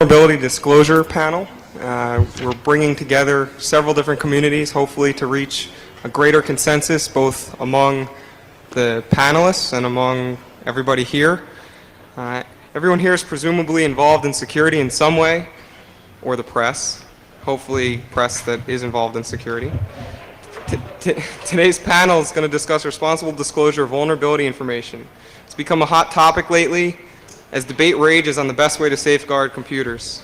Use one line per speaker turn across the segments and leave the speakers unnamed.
Vulnerability Disclosure Panel. We're bringing together several different communities, hopefully to reach a greater consensus both among the panelists and among everybody here. Everyone here is presumably involved in security in some way, or the press, hopefully press that is involved in security. Today's panel is going to discuss responsible disclosure of vulnerability information. It's become a hot topic lately as debate rages on the best way to safeguard computers.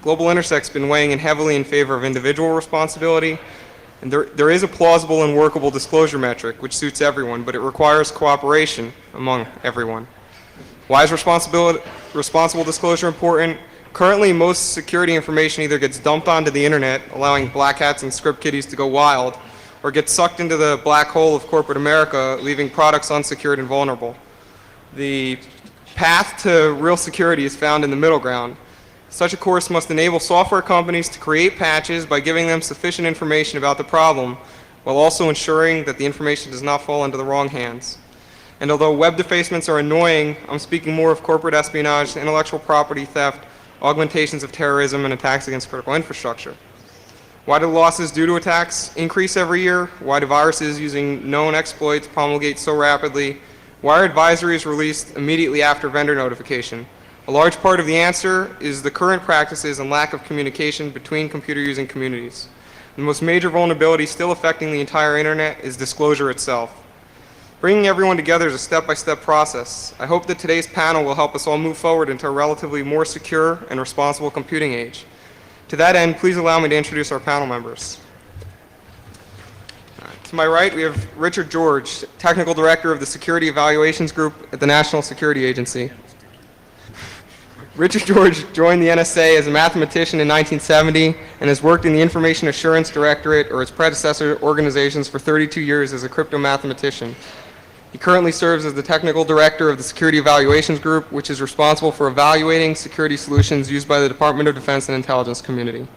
Global Intersect's been weighing in heavily in favor of individual responsibility, and there is a plausible and workable disclosure metric which suits everyone, but it requires cooperation among everyone. Why is responsible disclosure important? Currently, most security information either gets dumped onto the internet, allowing black hats and script kiddies to go wild, or gets sucked into the black hole of corporate America, leaving products unsecured and vulnerable. The path to real security is found in the middle ground. Such a course must enable software companies to create patches by giving them sufficient information about the problem, while also ensuring that the information does not fall into the wrong hands. And although web defacements are annoying, I'm speaking more of corporate espionage, intellectual property theft, augmentations of terrorism, and attacks against critical infrastructure. Why do losses due to attacks increase every year? Why do viruses using known exploits promulgate so rapidly? Why are advisories released immediately after vendor notification? A large part of the answer is the current practices and lack of communication between computer-using communities. The most major vulnerability still affecting the entire internet is disclosure itself. Bringing everyone together is a step-by-step process. I hope that today's panel will help us all move forward into a relatively more secure and responsible computing age. To that end, please allow me to introduce our panel members. To my right, we have Richard George, Technical Director of the Security Evaluations Group at the National Security Agency. Richard George joined the NSA as a mathematician in 1970 and has worked in the Information Assurance Directorate or its predecessor organizations for 32 years as a crypto mathematician. He currently serves as the Technical Director of the Security Evaluations Group, which is responsible for evaluating security solutions used by the Department of Defense and intelligence community.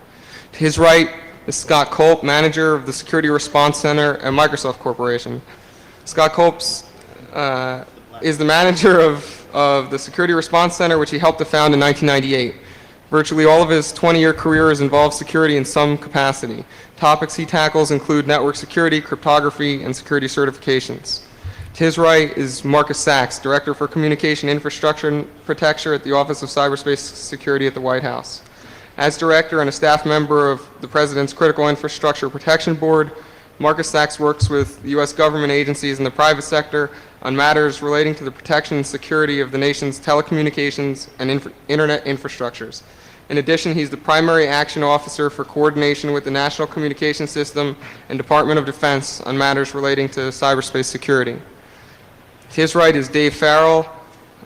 To his right is Scott Culp, Manager of the Security Response Center at Microsoft Corporation. Scott Culp is the manager of the Security Response Center, which he helped to found in 1998. Virtually all of his 20-year career has involved security in some capacity. Topics he tackles include network security, cryptography, and security certifications. To his right is Marcus Sachs, Director for Communication Infrastructure and Protection at the Office of Cyberspace Security at the White House. As Director and a staff member of the President's Critical Infrastructure Protection Board, Marcus Sachs works with U.S. government agencies and the private sector on matters relating to the protection and security of the nation's telecommunications and internet infrastructures. In addition, he's the primary action officer for coordination with the National Communications System and Department of Defense on matters relating to cyberspace security. To his right is Dave Farrell.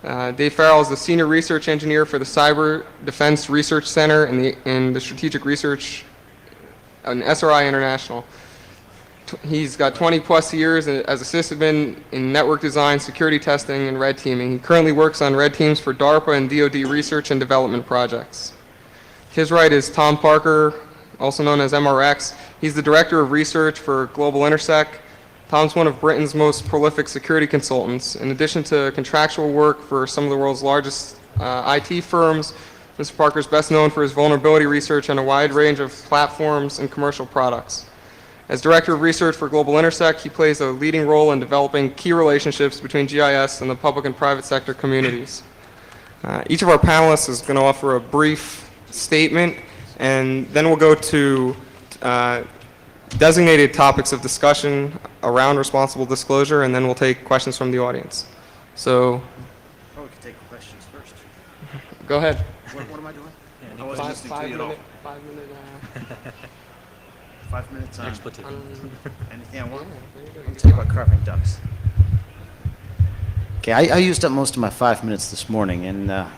Dave Farrell is the Senior Research Engineer for the Cyber Defense Research Center in the Strategic Research and SRI International. He's got 20-plus years as a sysadmin in network design, security testing, and red teaming. He currently works on red teams for DARPA and DoD research and development projects. To his right is Tom Parker, also known as MRX. He's the Director of Research for Global Intersect. Tom's one of Britain's most prolific security consultants. In addition to contractual work for some of the world's largest IT firms, Mr. Parker is best known for his vulnerability research on a wide range of platforms and commercial products. As Director of Research for Global Intersect, he plays a leading role in developing key relationships between GIS and the public and private sector communities. Each of our panelists is going to offer a brief statement, and then we'll go to designated topics of discussion around responsible disclosure, and then we'll take questions from the audience. So,
we can take questions first.
Go ahead.
What am I doing?
Yeah,
I wasn't listening to you at all. 5 minutes on
expletive.
anything I want. Let me tell you about carving ducks. Okay, I used up most of my 5 minutes this morning, and let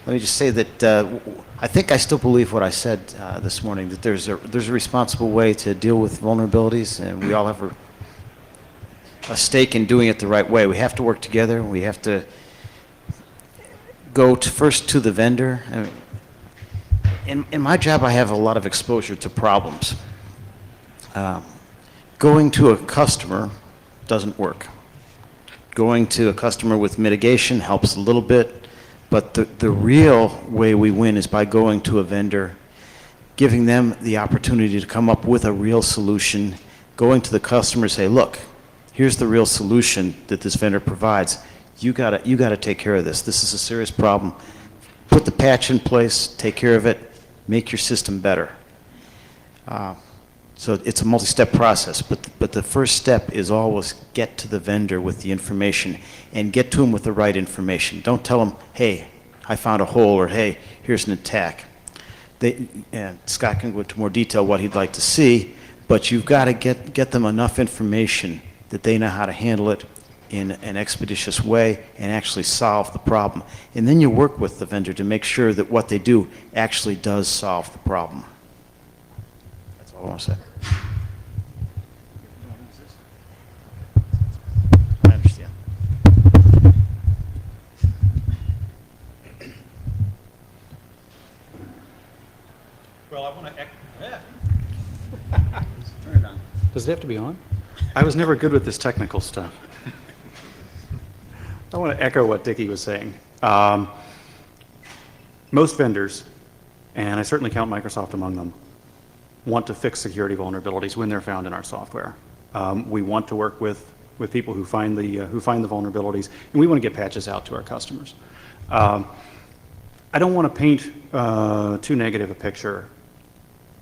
me just say that I think I still believe what I said this morning, that there's a responsible way to deal with vulnerabilities, and we all have a stake in doing it the right way. We have to work together. We have to go first to the vendor. I mean, in my job, I have a lot of exposure to problems. Going to a customer doesn't work. Going to a customer with mitigation helps a little bit, But the real way we win is by going to a vendor, giving them the opportunity to come up with a real solution, going to the customer and say, look, here's the real solution that this vendor provides. You gotta take care of this. This is a serious problem. Put the patch in place, take care of it, make your system better. So it's a multi-step process, but the first step is always get to the vendor with the information and get to them with the right information. Don't tell them, hey, I found a hole, or hey, here's an attack. And Scott can go into more detail what he'd like to see, but you've got to get them enough information that they know how to handle it in an expeditious way and actually solve the problem. And then you work with the vendor to make sure that what they do actually does solve the problem. That's all I want to say. I understand.
Well, I want to Turn it on. Does it have to be on? I was never good with this technical stuff. I want to echo what Dickie was saying. Most vendors, and I certainly count Microsoft among them, want to fix security vulnerabilities when they're found in our software. We want to work with people who find the vulnerabilities, and we want to get patches out to our customers. I don't want to paint too negative a picture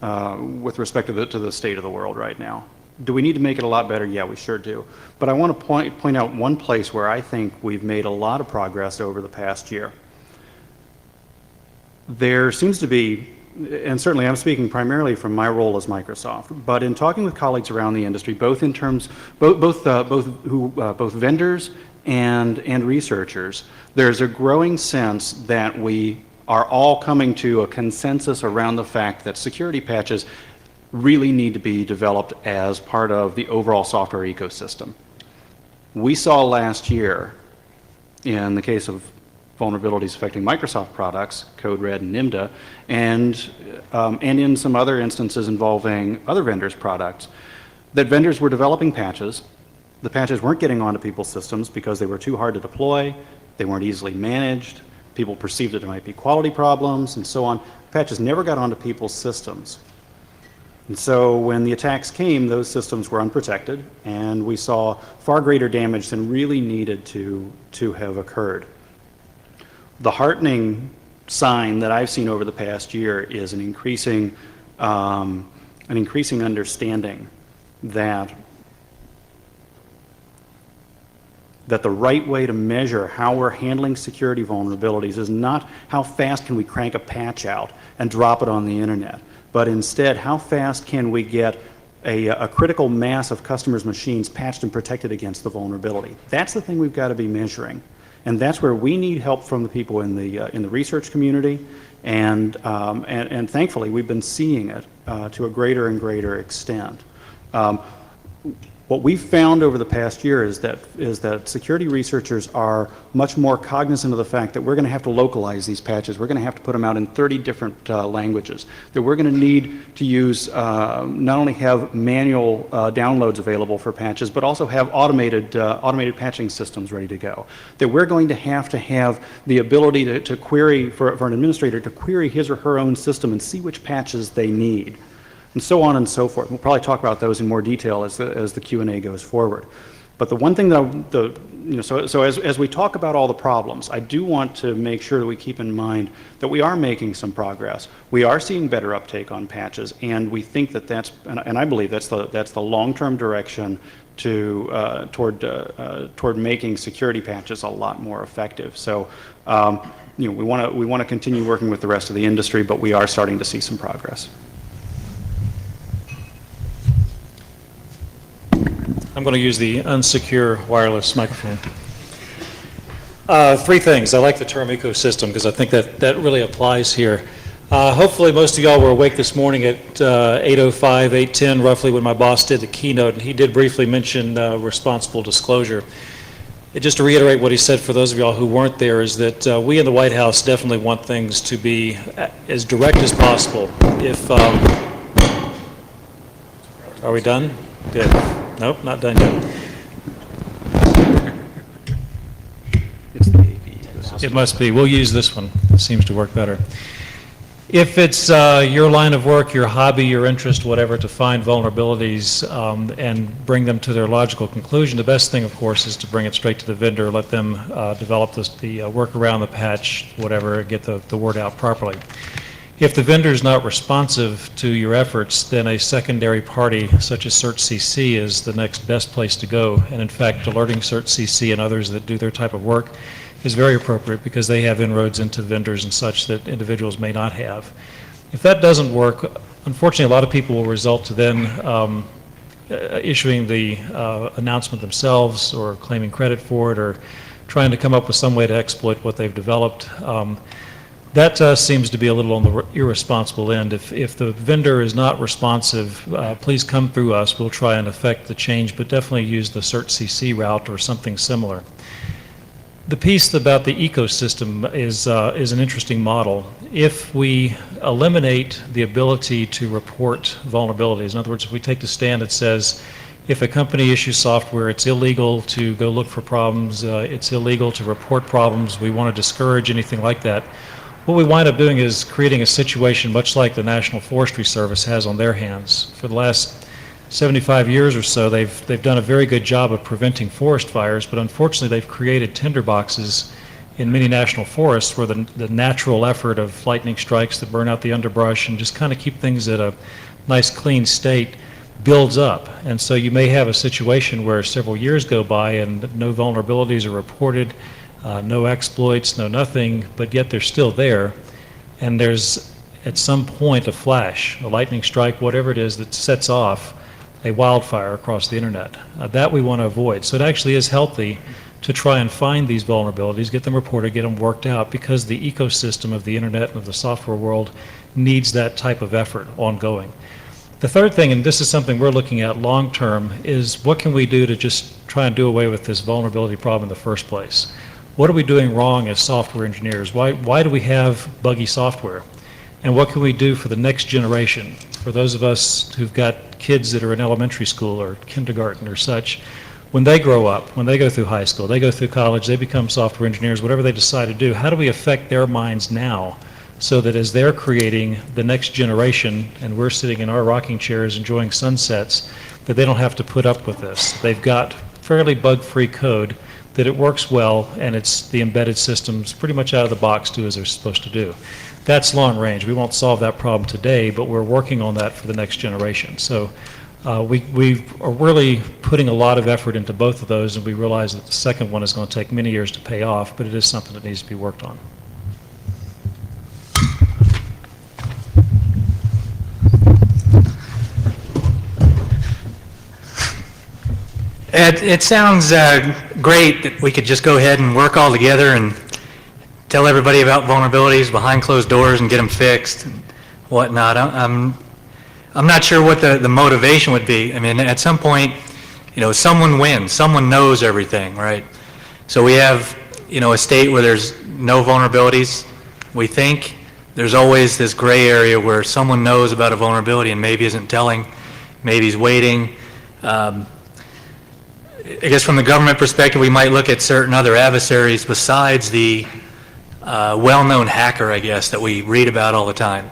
with respect to the state of the world right now. Do we need to make it a lot better? Yeah, we sure do. But I want to point out one place where I think we've made a lot of progress over the past year. There seems to be, and certainly I'm speaking primarily from my role as Microsoft, but in talking with colleagues around the industry, both in terms, both vendors and researchers, there's a growing sense that we are all coming to a consensus around the fact that security patches really need to be developed as part of the overall software ecosystem. We saw last year, in the case of vulnerabilities affecting Microsoft products, Code Red and Nimda, and in some other instances involving other vendors' products, that vendors were developing patches. The patches weren't getting onto people's systems because they were too hard to deploy, they weren't easily managed, people perceived that there might be quality problems, and so on. Patches never got onto people's systems. And so when the attacks came, those systems were unprotected, and we saw far greater damage than really needed to have occurred. The heartening sign that I've seen over the past year is an increasing understanding that the right way to measure how we're handling security vulnerabilities is not how fast can we crank a patch out and drop it on the internet, but instead how fast can we get a critical mass of customers' machines patched and protected against the vulnerability. That's the thing we've got to be measuring. And that's where we need help from the people in the research community, and thankfully we've been seeing it to a greater and greater extent. What we've found over the past year is that security researchers are much more cognizant of the fact that we're going to have to localize these patches. We're going to have to put them out in 30 different languages. That we're going to need to use not only have manual downloads available for patches, but also have automated patching systems ready to go. That we're going to have the ability to query for an administrator to query his or her own system and see which patches they need, and so on and so forth. We'll probably talk about those in more detail as the Q&A goes forward. But the one thing that as we talk about all the problems, I do want to make sure that we keep in mind that we are making some progress. We are seeing better uptake on patches, and we think that and I believe that's the long-term direction toward making security patches a lot more effective. So we want to continue working with the rest of the industry, but we are starting to see some progress.
I'm going to use the unsecure wireless microphone. Three things. I like the term ecosystem because I think that really applies here. Hopefully most of y'all were awake this morning at 8:05, 8:10 roughly when my boss did the keynote, and he did briefly mention responsible disclosure. Just to reiterate what he said for those of y'all who weren't there is that we in the White House definitely want things to be as direct as possible. Are we done? Good. Nope, not done yet.
It's the AV ecosystem.
It must be. We'll use this one. It seems to work better. If it's your line of work, your hobby, your interest, whatever, to find vulnerabilities and bring them to their logical conclusion, the best thing, of course, is to bring it straight to the vendor, let them develop the work around the patch, whatever, get the word out properly. If the vendor is not responsive to your efforts, then a secondary party such as CertCC is the next best place to go. And in fact, alerting CertCC and others that do their type of work is very appropriate because they have inroads into vendors and such that individuals may not have. If that doesn't work, unfortunately, a lot of people will result to then issuing the announcement themselves or claiming credit for it or trying to come up with some way to exploit what they've developed. That seems to be a little on the irresponsible end. If the vendor is not responsive, please come through us. We'll try and affect the change, but definitely use the CertCC route or something similar. The piece about the ecosystem is an interesting model. If we eliminate the ability to report vulnerabilities, in other words, if we take the stand that says if a company issues software, it's illegal to go look for problems, it's illegal to report problems, we want to discourage anything like that, what we wind up doing is creating a situation much like the National Forestry Service has on their hands. For the last 75 years or so, they've done a very good job of preventing forest fires, but unfortunately they've created tinderboxes in many national forests where the natural effort of lightning strikes that burn out the underbrush and just kind of keep things at a nice clean state builds up. And so you may have a situation where several years go by and no vulnerabilities are reported, no exploits, no nothing, but yet they're still there. And there's at some point a flash, a lightning strike, whatever it is that sets off a wildfire across the internet. That we want to avoid. So it actually is healthy to try and find these vulnerabilities, get them reported, get them worked out, because the ecosystem of the internet and of the software world needs that type of effort ongoing. The third thing, and this is something we're looking at long term, is what can we do to just try and do away with this vulnerability problem in the first place? What are we doing wrong as software engineers? Why do we have buggy software? And what can we do for the next generation? For those of us who've got kids that are in elementary school or kindergarten or such, when they grow up, when they go through high school, they go through college, they become software engineers, whatever they decide to do, how do we affect their minds now so that as they're creating the next generation and we're sitting in our rocking chairs enjoying sunsets, that they don't have to put up with this? They've got fairly bug-free code, that it works well, and it's the embedded systems pretty much out of the box do as they're supposed to do. That's long range. We won't solve that problem today, but we're working on that for the next generation. So we are really putting a lot of effort into both of those, and we realize that the second one is going to take many years to pay off, but it is something that needs to be worked on.
It sounds great that we could just go ahead and work all together and tell everybody about vulnerabilities behind closed doors and get them fixed and whatnot. I'm not sure what the motivation would be. I mean, at some point, someone wins. Someone knows everything, right? So we have, a state where there's no vulnerabilities. We think there's always this gray area where someone knows about a vulnerability and maybe isn't telling, maybe is waiting. I guess from the government perspective, we might look at certain other adversaries besides the well-known hacker, I guess, that we read about all the time,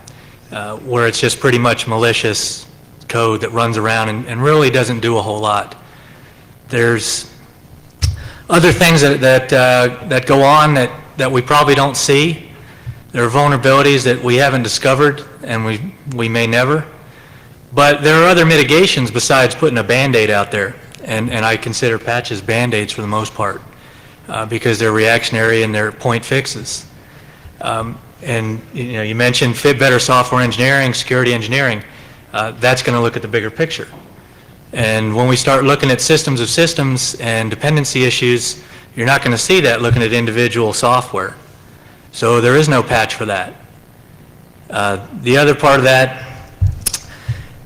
where it's just pretty much malicious code that runs around and really doesn't do a whole lot. There's other things that go on that we probably don't see. There are vulnerabilities that we haven't discovered and we may never. But there are other mitigations besides putting a Band-Aid out there. And I consider patches Band-Aids for the most part because they're reactionary and they're point fixes. And you mentioned fit better software engineering, security engineering. That's going to look at the bigger picture. And when we start looking at systems of systems and dependency issues, you're not going to see that looking at individual software. So there is no patch for that. The other part of that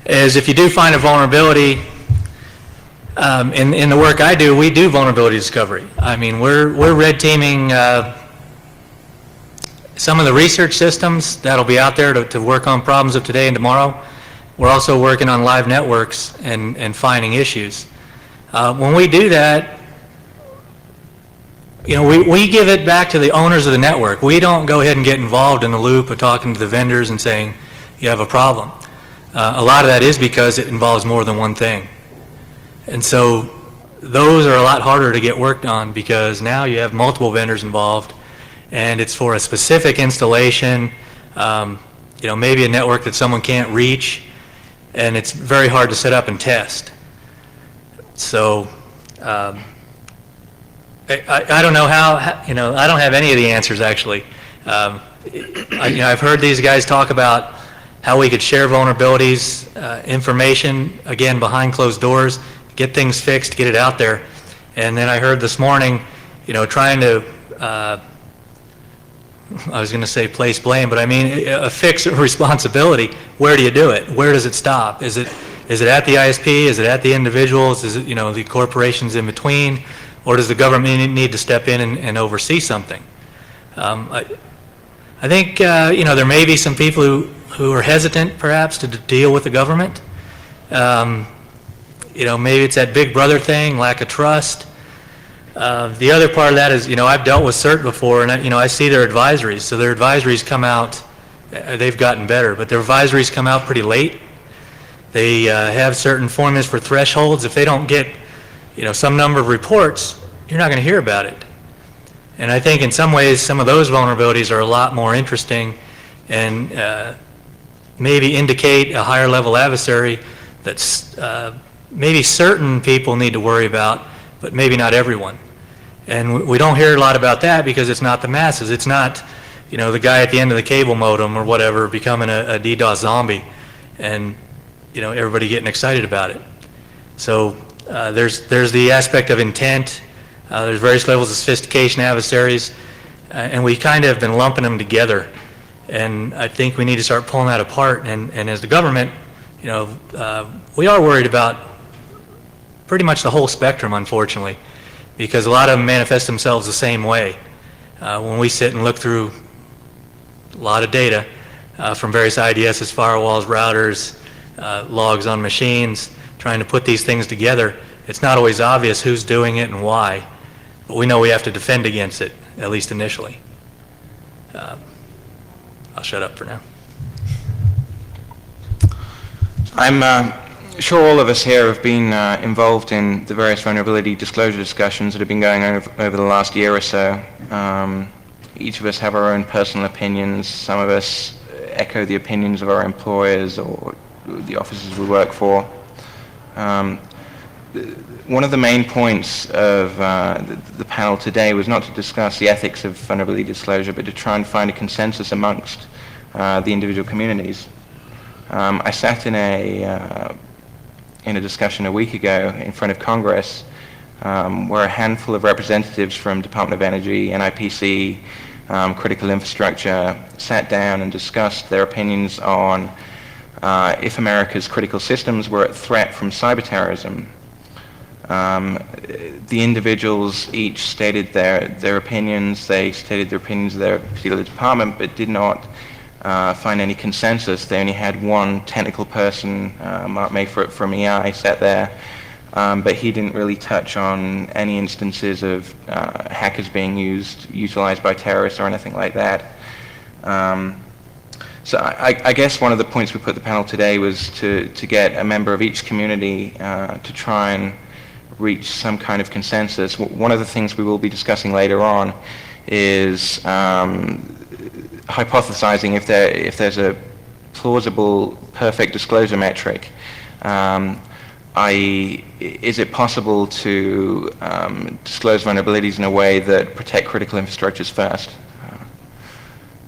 is if you do find a vulnerability, in the work I do, we do vulnerability discovery. I mean, we're red teaming some of the research systems that'll be out there to work on problems of today and tomorrow. We're also working on live networks and finding issues. When we do that, we give it back to the owners of the network. We don't go ahead and get involved in the loop of talking to the vendors and saying, you have a problem. A lot of that is because it involves more than one thing. And so those are a lot harder to get worked on because now you have multiple vendors involved and it's for a specific installation, maybe a network that someone can't reach, and it's very hard to set up and test. So I don't know how, I don't have any of the answers actually. I've heard these guys talk about how we could share vulnerabilities, information, again, behind closed doors, get things fixed, get it out there. And then I heard this morning, trying to, I was going to say place blame, but I mean a fix of responsibility. Where do you do it? Where does it stop? Is it at the ISP? Is it at the individuals? Is it, the corporations in between? Or does the government need to step in and oversee something? I think, there may be some people who are hesitant, perhaps, to deal with the government. Maybe it's that big brother thing, lack of trust. The other part of that is, I've dealt with CERT before, and I see their advisories. So their advisories come out, they've gotten better, but their advisories come out pretty late. They have certain formulas for thresholds. If they don't get, some number of reports, you're not going to hear about it. And I think in some ways, some of those vulnerabilities are a lot more interesting and maybe indicate a higher level adversary that's maybe certain people need to worry about, but maybe not everyone. And we don't hear a lot about that because it's not the masses. It's not, the guy at the end of the cable modem or whatever becoming a DDoS zombie and, everybody getting excited about it. So there's the aspect of intent. There's various levels of sophistication adversaries, and we kind of have been lumping them together. And I think we need to start pulling that apart. And as the government, we are worried about pretty much the whole spectrum, unfortunately, because a lot of them manifest themselves the same way. When we sit and look through a lot of data from various IDSs, firewalls, routers, logs on machines, trying to put these things together, it's not always obvious who's doing it and why, but we know we have to defend against it, at least initially. I'll shut up for now.
I'm sure all of us here have been involved in the various vulnerability disclosure discussions that have been going over the last year or so. Each of us have our own personal opinions. Some of us echo the opinions of our employers or the offices we work for. One of the main points of the panel today was not to discuss the ethics of vulnerability disclosure, but to try and find a consensus amongst the individual communities. I sat in a discussion a week ago in front of Congress where a handful of representatives from Department of Energy, NIPC, critical infrastructure sat down and discussed their opinions on if America's critical systems were at threat from cyber terrorism. The individuals each stated their opinions. They stated their opinions of their particular department, but did not find any consensus. They only had one technical person, Mark Mayford from EI, sat there, but he didn't really touch on any instances of hackers being utilized by terrorists or anything like that. So I guess one of the points we put the panel today was to get a member of each community to try and reach some kind of consensus. One of the things we will be discussing later on is hypothesizing if there's a plausible perfect disclosure metric, i.e., is it possible to disclose vulnerabilities in a way that protect critical infrastructures first?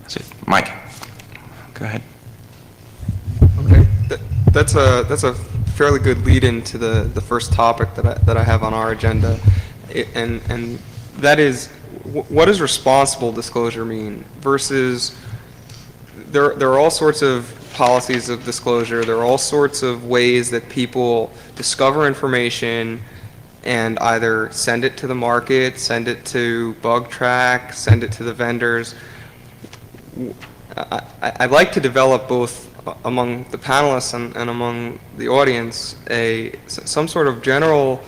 That's it. Mike, go ahead.
Okay, that's a fairly good lead into the first topic that I have on our agenda, and that is, what does responsible disclosure mean versus there are all sorts of policies of disclosure. There are all sorts of ways that people discover information and either send it to the market, send it to BugTrack, send it to the vendors. I'd like to develop both among the panelists and among the audience some sort of general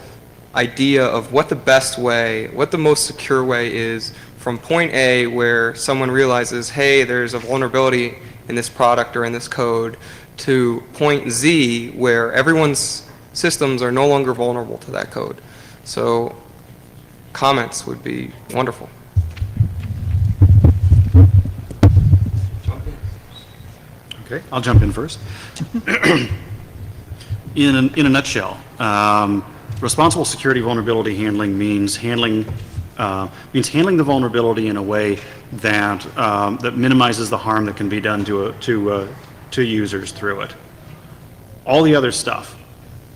idea of what the best way, what the most secure way is from point A where someone realizes, hey, there's a vulnerability in this product or in this code, to point Z where everyone's systems are no longer vulnerable to that code. So comments would be wonderful.
Okay, I'll jump in first. In a nutshell, responsible security vulnerability handling means handling the vulnerability in a way that that minimizes the harm that can be done to users through it. All the other stuff,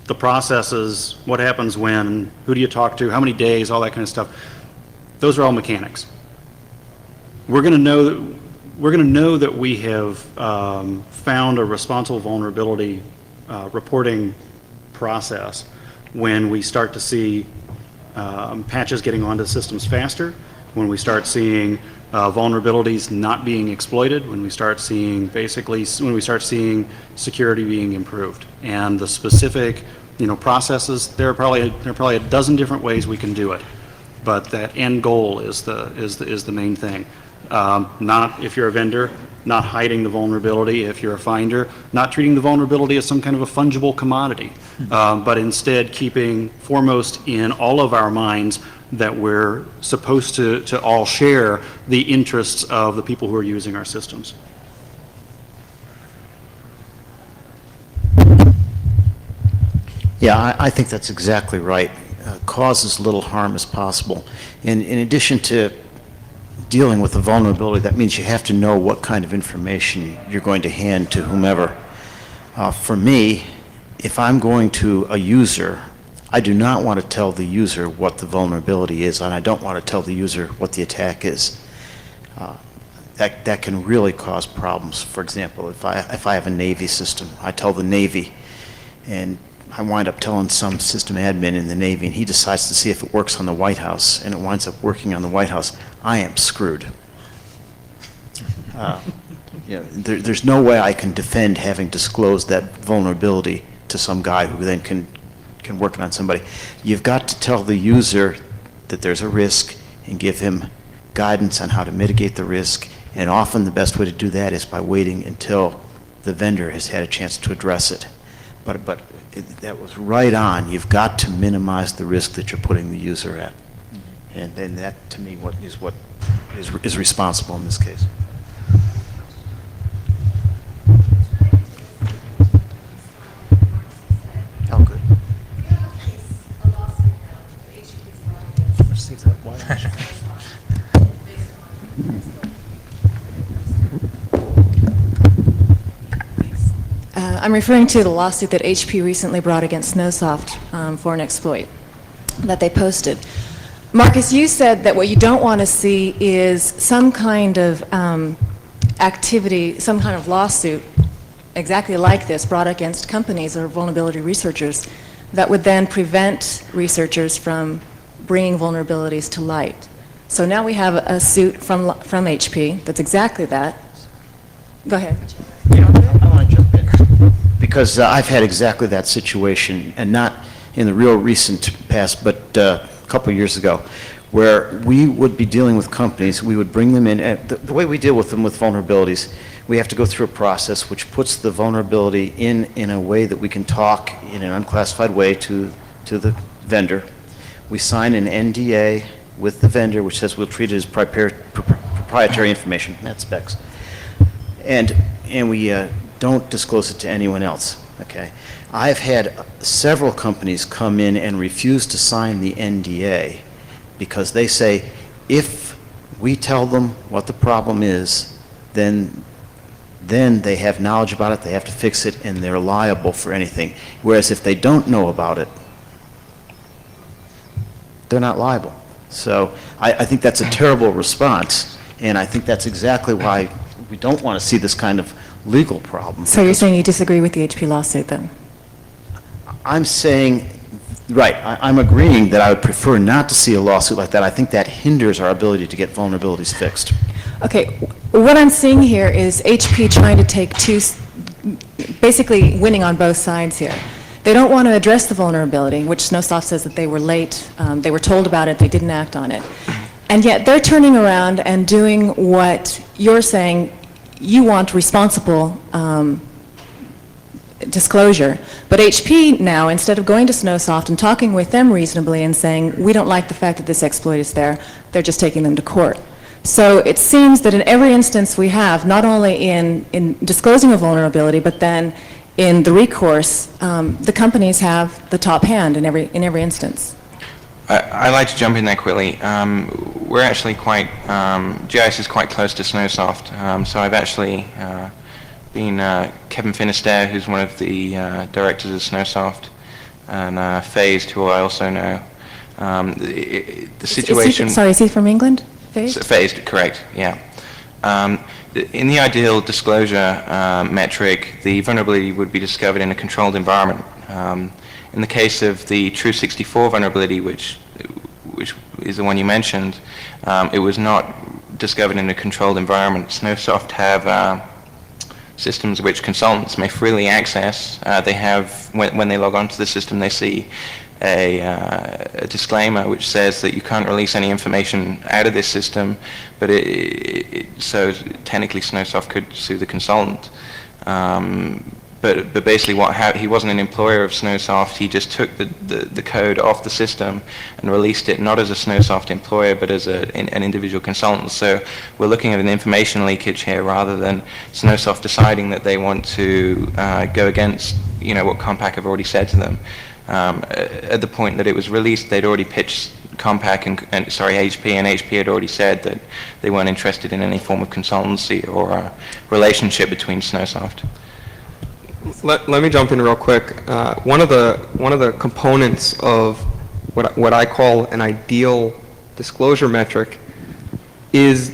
the processes, what happens when, who do you talk to, how many days, all that kind of stuff, those are all mechanics. We're going to know that we have found a responsible vulnerability reporting process when we start to see patches getting onto systems faster, when we start seeing vulnerabilities not being exploited, when we start seeing security being improved. And the specific, processes, there are probably a dozen different ways we can do it, but that end goal is the main thing. Not, if you're a vendor, not hiding the vulnerability if you're a finder, not treating the vulnerability as some kind of a fungible commodity, but instead keeping foremost in all of our minds that we're supposed to all share the interests of the people who are using our systems.
Yeah, I think that's exactly right. Cause as little harm as possible. And in addition to dealing with the vulnerability, that means you have to know what kind of information you're going to hand to whomever. For me, if I'm going to a user, I do not want to tell the user what the vulnerability is, and I don't want to tell the user what the attack is. That can really cause problems. For example, if I have a Navy system, I tell the Navy, and I wind up telling some system admin in the Navy, and he decides to see if it works on the White House, and it winds up working on the White House. I am screwed. There's no way I can defend having disclosed that vulnerability to some guy who then can work it on somebody. You've got to tell the user that there's a risk and give him guidance on how to mitigate the risk, and often the best way to do that is by waiting until the vendor has had a chance to address it. But that was right on. You've got to minimize the risk that you're putting the user at. And that, to me, what is responsible in this case. Oh, good.
I'm referring to the lawsuit that HP recently brought against Snowsoft for an exploit that they posted. Marcus, you said that what you don't want to see is some kind of activity, some kind of lawsuit exactly like this brought against companies or vulnerability researchers that would then prevent researchers from bringing vulnerabilities to light. So now we have a suit from HP that's exactly that. Go ahead.
I want to jump in. Because I've had exactly that situation, and not in the real recent past, but a couple of years ago, where we would be dealing with companies, we would bring them in, and the way we deal with them with vulnerabilities, we have to go through a process which puts the vulnerability in a way that we can talk in an unclassified way to the vendor. We sign an NDA with the vendor which says we'll treat it as proprietary information, that's specs. And we don't disclose it to anyone else, okay? I've had several companies come in and refuse to sign the NDA because they say, if we tell them what the problem is, then they have knowledge about it, they have to fix it, and they're liable for anything. Whereas if they don't know about it, they're not liable. So I think that's a terrible response, and I think that's exactly why we don't want to see this kind of legal problem.
So you're saying you disagree with the HP lawsuit then?
I'm saying, right, I'm agreeing that I would prefer not to see a lawsuit like that. I think that hinders our ability to get vulnerabilities fixed.
Okay, what I'm seeing here is HP trying to take basically winning on both sides here. They don't want to address the vulnerability, which Snowsoft says that they were late, they were told about it, they didn't act on it. And yet they're turning around and doing what you're saying you want responsible disclosure. But HP now, instead of going to Snowsoft and talking with them reasonably and saying, we don't like the fact that this exploit is there, they're just taking them to court. So it seems that in every instance we have, not only in disclosing a vulnerability, but then in the recourse, the companies have the top hand in every instance.
I'd like to jump in there quickly. We're actually quite, GIS is quite close to Snowsoft, so I've actually been Kevin Finisterre, who's one of the directors of Snowsoft, and Phased, who I also know. The situation...
Is he from England? Phased?
Phased, correct, yeah. In the ideal disclosure metric, the vulnerability would be discovered in a controlled environment. In the case of the True64 vulnerability, which is the one you mentioned, it was not discovered in a controlled environment. Snowsoft have systems which consultants may freely access. They have, when they log onto the system, they see a disclaimer which says that you can't release any information out of this system, but so technically Snowsoft could sue the consultant. But basically he wasn't an employer of Snowsoft, he just took the code off the system and released it not as a Snowsoft employer but as an individual consultant. So we're looking at an information leakage here rather than Snowsoft deciding that they want to go against what Compaq have already said to them. At the point that it was released, they'd already pitched Compaq and HP, and HP had already said that they weren't interested in any form of consultancy or relationship between Snowsoft.
Let me jump in real quick. One of the components of what I call an ideal disclosure metric is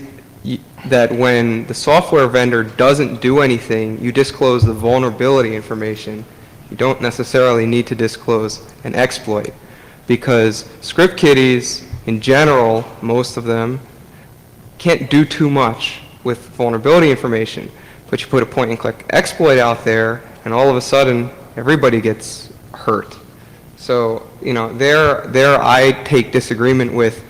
that when the software vendor doesn't do anything, you disclose the vulnerability information. You don't necessarily need to disclose an exploit, because script kiddies, in general, most of them, can't do too much with vulnerability information. But you put a point-and-click exploit out there, and all of a sudden, everybody gets hurt. So, there I take disagreement with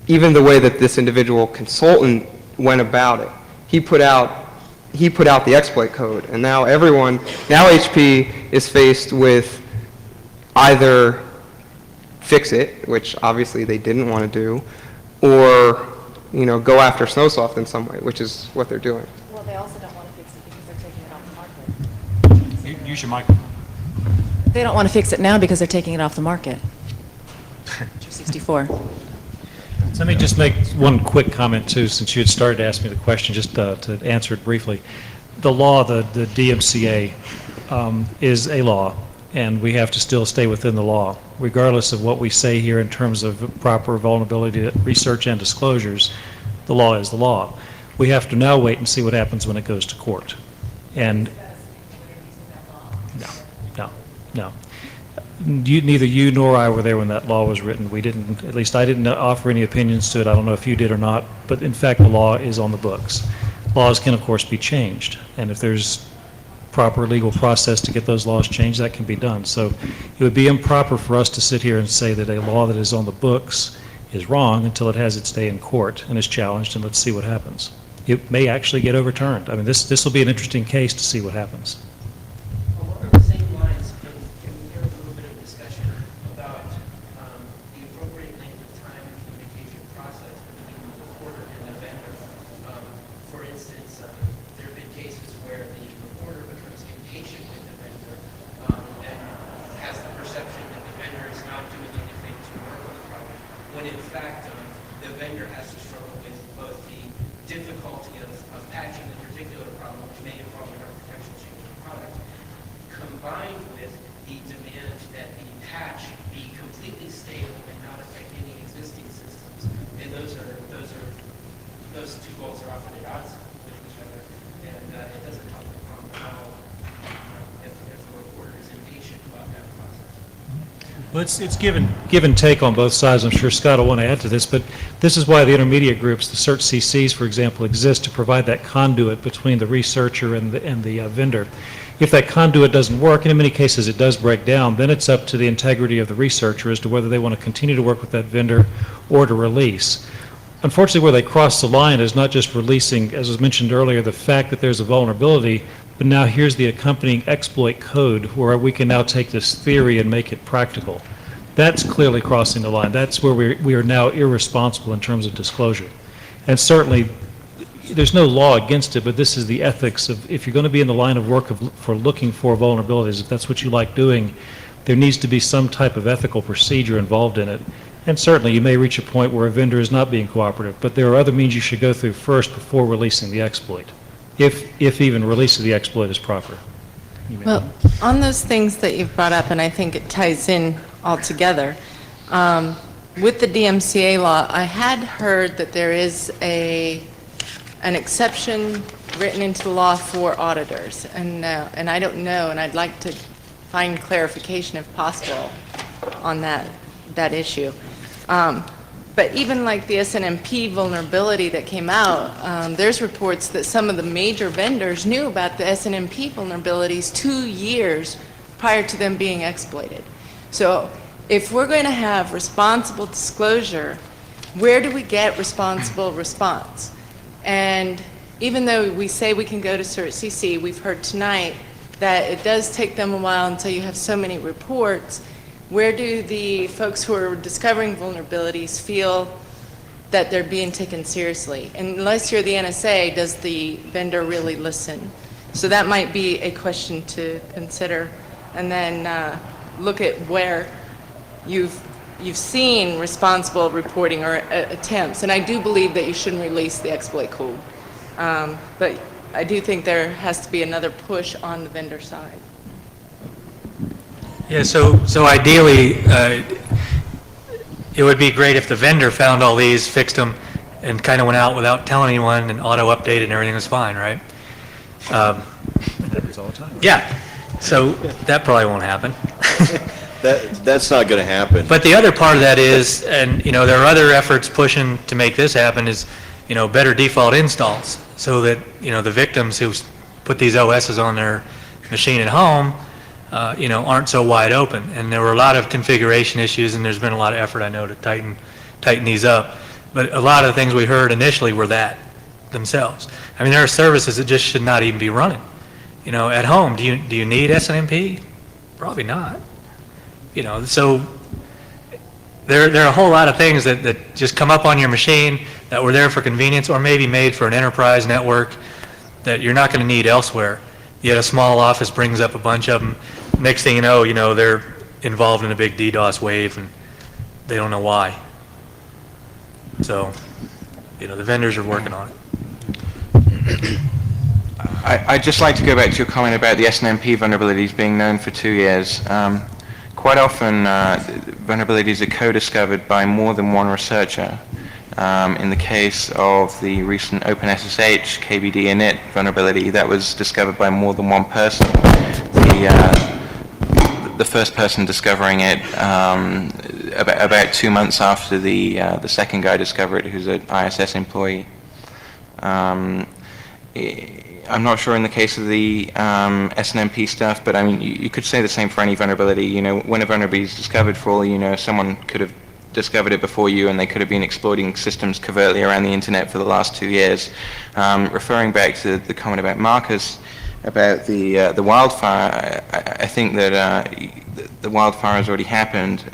even the way that this individual consultant went about it. He put out the exploit code, and now HP is faced with either fix it, which obviously they didn't want to do, or go after Snowsoft in some way, which is what they're doing.
Well, they also don't want to fix it because they're taking it off the market.
Use your microphone.
They don't want to fix it now because they're taking it off the market. 64.
So let me just make one quick comment, too, since you had started to ask me the question, just to answer it briefly. The law, the DMCA, is a law, and we have to still stay within the law. Regardless of what we say here in terms of proper vulnerability research and disclosures, the law is the law. We have to now wait and see what happens when it goes to court. And no. Neither you nor I were there when that law was written. We didn't, at least I didn't offer any opinions to it. I don't know if you did or not, but in fact the law is on the books. Laws can of course be changed, and if there's proper legal process to get those laws changed, that can be done. So it would be improper for us to sit here and say that a law that is on the books is wrong until it has its day in court and is challenged, and let's see what happens. It may actually get overturned. I mean, this will be an interesting case to see what happens.
Along the same lines, can we hear a little bit of discussion about the appropriate length of time and communication process between the reporter and the vendor? For instance, there have been cases where the reporter becomes impatient with the vendor and has the perception that the vendor is not doing anything to work on the problem, when in fact the vendor has to struggle with both the difficulty of patching the particular problem, which may involve an architectural change of the
Well, it's give and take on both sides. I'm sure Scott will want to add to this, but this is why the intermediate groups, the CERT CCs, for example, exist to provide that conduit between the researcher and the vendor. If that conduit doesn't work, and in many cases it does break down, then it's up to the integrity of the researcher as to whether they want to continue to work with that vendor or to release. Unfortunately, where they cross the line is not just releasing, as was mentioned earlier, the fact that there's a vulnerability, but now here's the accompanying exploit code where we can now take this theory and make it practical. That's clearly crossing the line. That's where we are now irresponsible in terms of disclosure. And certainly, there's no law against it, but this is the ethics of, if you're going to be in the line of work for looking for vulnerabilities, if that's what you like doing, there needs to be some type of ethical procedure involved in it. And certainly, you may reach a point where a vendor is not being cooperative, but there are other means you should go through first before releasing the exploit, if even release of the exploit is proper.
Well, on those things that you've brought up, and I think it ties in all together, with the DMCA law, I had heard that there is an exception written into the law for auditors, and I don't know, and I'd like to find clarification if possible on that issue. But even like the SNMP vulnerability that came out, there's reports that some of the major vendors knew about the SNMP vulnerabilities 2 years prior to them being exploited. So if we're going to have responsible disclosure, where do we get responsible response? And even though we say we can go to CERT-CC, we've heard tonight that it does take them a while until you have so many reports. Where do the folks who are discovering vulnerabilities feel that they're being taken seriously? And unless you're the NSA, does the vendor really listen? So that might be a question to consider. And then look at where you've seen responsible reporting or attempts. And I do believe that you shouldn't release the exploit code. But I do think there has to be another push on the vendor side.
Yeah, so ideally, it would be great if the vendor found all these, fixed them, and kind of went out without telling anyone and auto-updated and everything was fine, right?
That happens all the time.
Yeah, so that probably won't happen.
That's not going to happen.
But the other part of that is, and, there are other efforts pushing to make this happen is, better default installs so that, the victims who put these OSs on their machine at home, aren't so wide open. And there were a lot of configuration issues, and there's been a lot of effort, I know, to tighten these up. But a lot of the things we heard initially were that themselves. I mean, there are services that just should not even be running. At home, do you need SNMP? Probably not. So there are a whole lot of things that just come up on your machine that were there for convenience or maybe made for an enterprise network that you're not going to need elsewhere. Yet a small office brings up a bunch of them. Next thing you know, they're involved in a big DDoS wave and they don't know why. So, the vendors are working on it.
I'd just like to go back to your comment about the SNMP vulnerabilities being known for 2 years. Quite often, vulnerabilities are co-discovered by more than one researcher. In the case of the recent OpenSSH KBD init vulnerability, that was discovered by more than one person. The first person discovering it about 2 months after the second guy discovered it, who's an ISS employee. I'm not sure in the case of the SNMP stuff, but I mean, you could say the same for any vulnerability. When a vulnerability is discovered, for all someone could have discovered it before you, and they could have been exploiting systems covertly around the internet for the last 2 years. Referring back to the comment about Marcus about the wildfire, I think that the wildfire has already happened.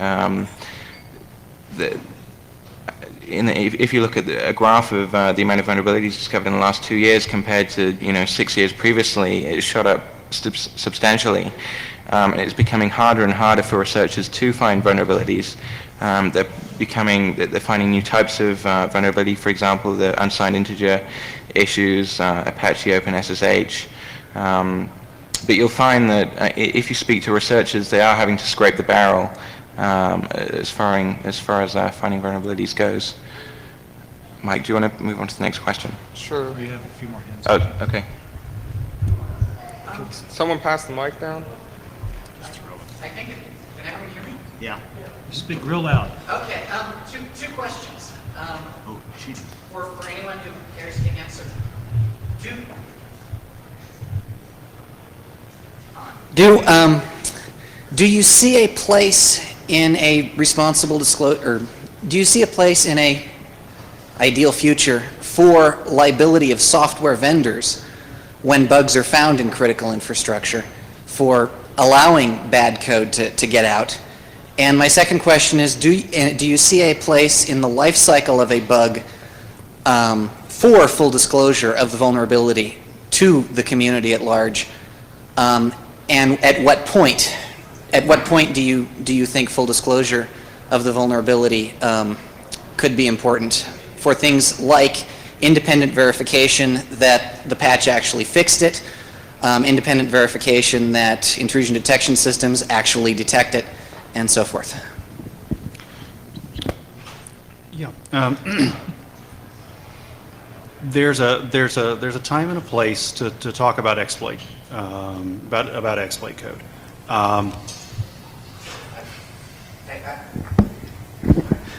If you look at a graph of the amount of vulnerabilities discovered in the last 2 years compared to 6 years previously, it shot up substantially. And it's becoming harder and harder for researchers to find vulnerabilities. They're finding new types of vulnerability, for example, the unsigned integer issues, Apache OpenSSH. But you'll find that if you speak to researchers, they are having to scrape the barrel as far as finding vulnerabilities goes. Mike, do you want to move on to the next question?
Sure.
We have a few more hands.
Oh, okay.
Someone pass the mic down?
Yeah.
Speak real loud.
Okay, two questions. For anyone who cares to answer. Do you see a place in a responsible disclosure, or do you see a place in a ideal future for liability of software vendors when bugs are found in critical infrastructure for allowing bad code to get out? And my second question is, do you see a place in the life cycle of a bug for full disclosure of the vulnerability to the community at large? And at what point do you think full disclosure of the vulnerability could be important for things like independent verification that the patch actually fixed it, independent verification that intrusion detection systems actually detect it, and so forth?
Yeah. There's a time and a place to talk about exploit, about exploit code.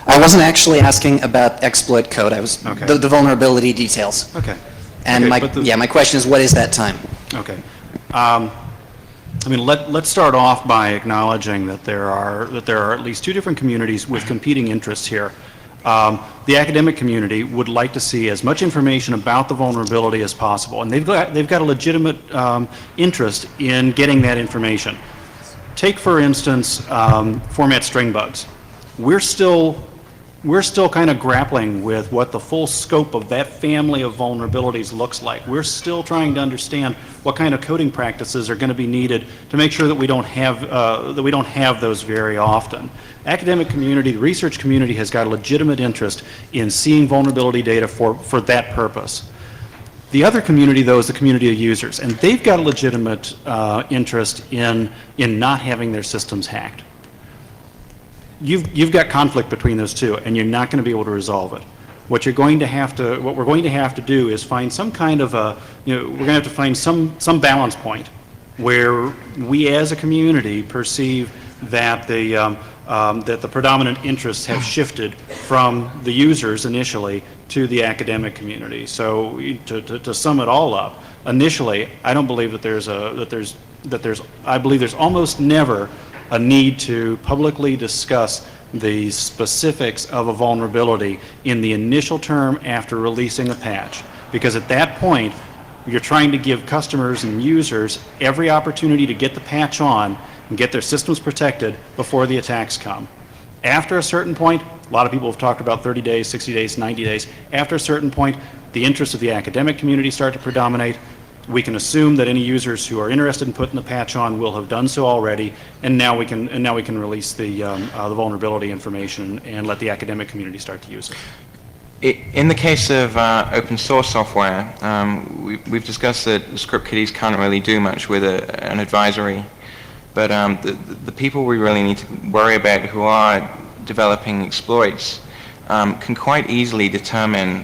I wasn't actually asking about exploit code. I was
Okay.
the vulnerability details.
Okay.
And
Okay,
my question is, what is that time?
Okay. I mean, let's start off by acknowledging that there are at least two different communities with competing interests here. The academic community would like to see as much information about the vulnerability as possible, and they've got a legitimate interest in getting that information. Take, for instance, format string bugs. We're still kind of grappling with what the full scope of that family of vulnerabilities looks like. We're still trying to understand what kind of coding practices are going to be needed to make sure that we don't have those very often. Academic community, the research community has got a legitimate interest in seeing vulnerability data for that purpose. The other community, though, is the community of users, and they've got a legitimate interest in not having their systems hacked. You've got conflict between those two, and you're not going to be able to resolve it. What we're going to have to do is find some kind of we're going to have to find some balance point where we as a community perceive that the predominant interests have shifted from the users initially to the academic community. So to sum it all up, initially, I don't believe I believe there's almost never a need to publicly discuss the specifics of a vulnerability in the initial term after releasing a patch, because at that point you're trying to give customers and users every opportunity to get the patch on and get their systems protected before the attacks come. After a certain point, a lot of people have talked about 30 days, 60 days, 90 days. After a certain point, the interests of the academic community start to predominate. We can assume that any users who are interested in putting the patch on will have done so already, and now we can release the vulnerability information and let the academic community start to use it.
In the case of open source software, we've discussed that script kiddies can't really do much with an advisory, but the people we really need to worry about who are developing exploits can quite easily determine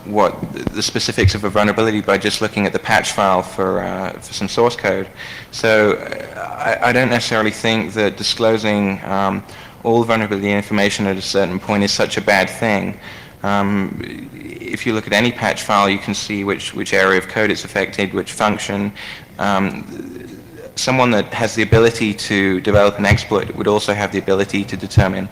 what the specifics of a vulnerability by just looking at the patch file for some source code. So I don't necessarily think that disclosing all vulnerability information at a certain point is such a bad thing. If you look at any patch file, you can see which area of code it's affected, which function. Someone that has the ability to develop an exploit would also have the ability to determine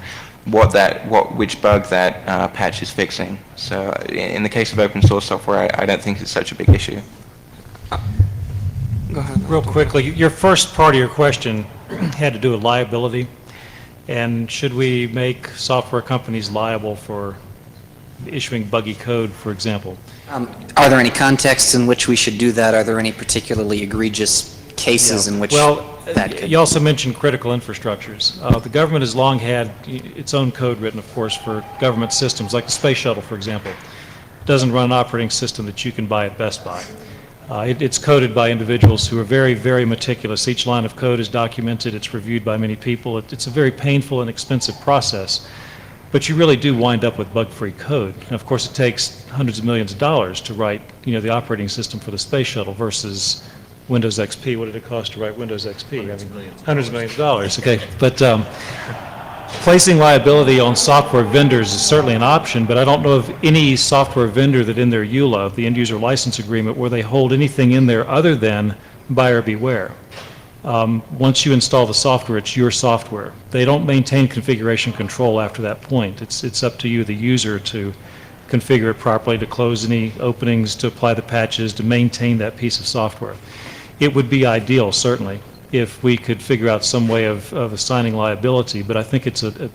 which bug that patch is fixing. So in the case of open source software, I don't think it's such a big issue.
Go ahead.
Real quickly, your first part of your question had to do with liability, and should we make software companies liable for issuing buggy code, for example?
Are there any contexts in which we should do that? Are there any particularly egregious cases in which that could...
You also mentioned critical infrastructures. The government has long had its own code written, of course, for government systems, like the Space Shuttle, for example. It doesn't run an operating system that you can buy at Best Buy. It's coded by individuals who are very, very meticulous. Each line of code is documented. It's reviewed by many people. It's a very painful and expensive process. But you really do wind up with bug-free code. And of course, it takes hundreds of millions of dollars to write, the operating system for the Space Shuttle versus Windows XP. What did it cost to write Windows XP? Hundreds of millions of dollars. Okay, but placing liability on software vendors is certainly an option, but I don't know of any software vendor that in their EULA, the end user license agreement, where they hold anything in there other than buyer beware. Once you install the software, it's your software. They don't maintain configuration control after that point. It's up to you, the user, to configure it properly, to close any openings, to apply the patches, to maintain that piece of software. It would be ideal, certainly, if we could figure out some way of assigning liability, but I think it's a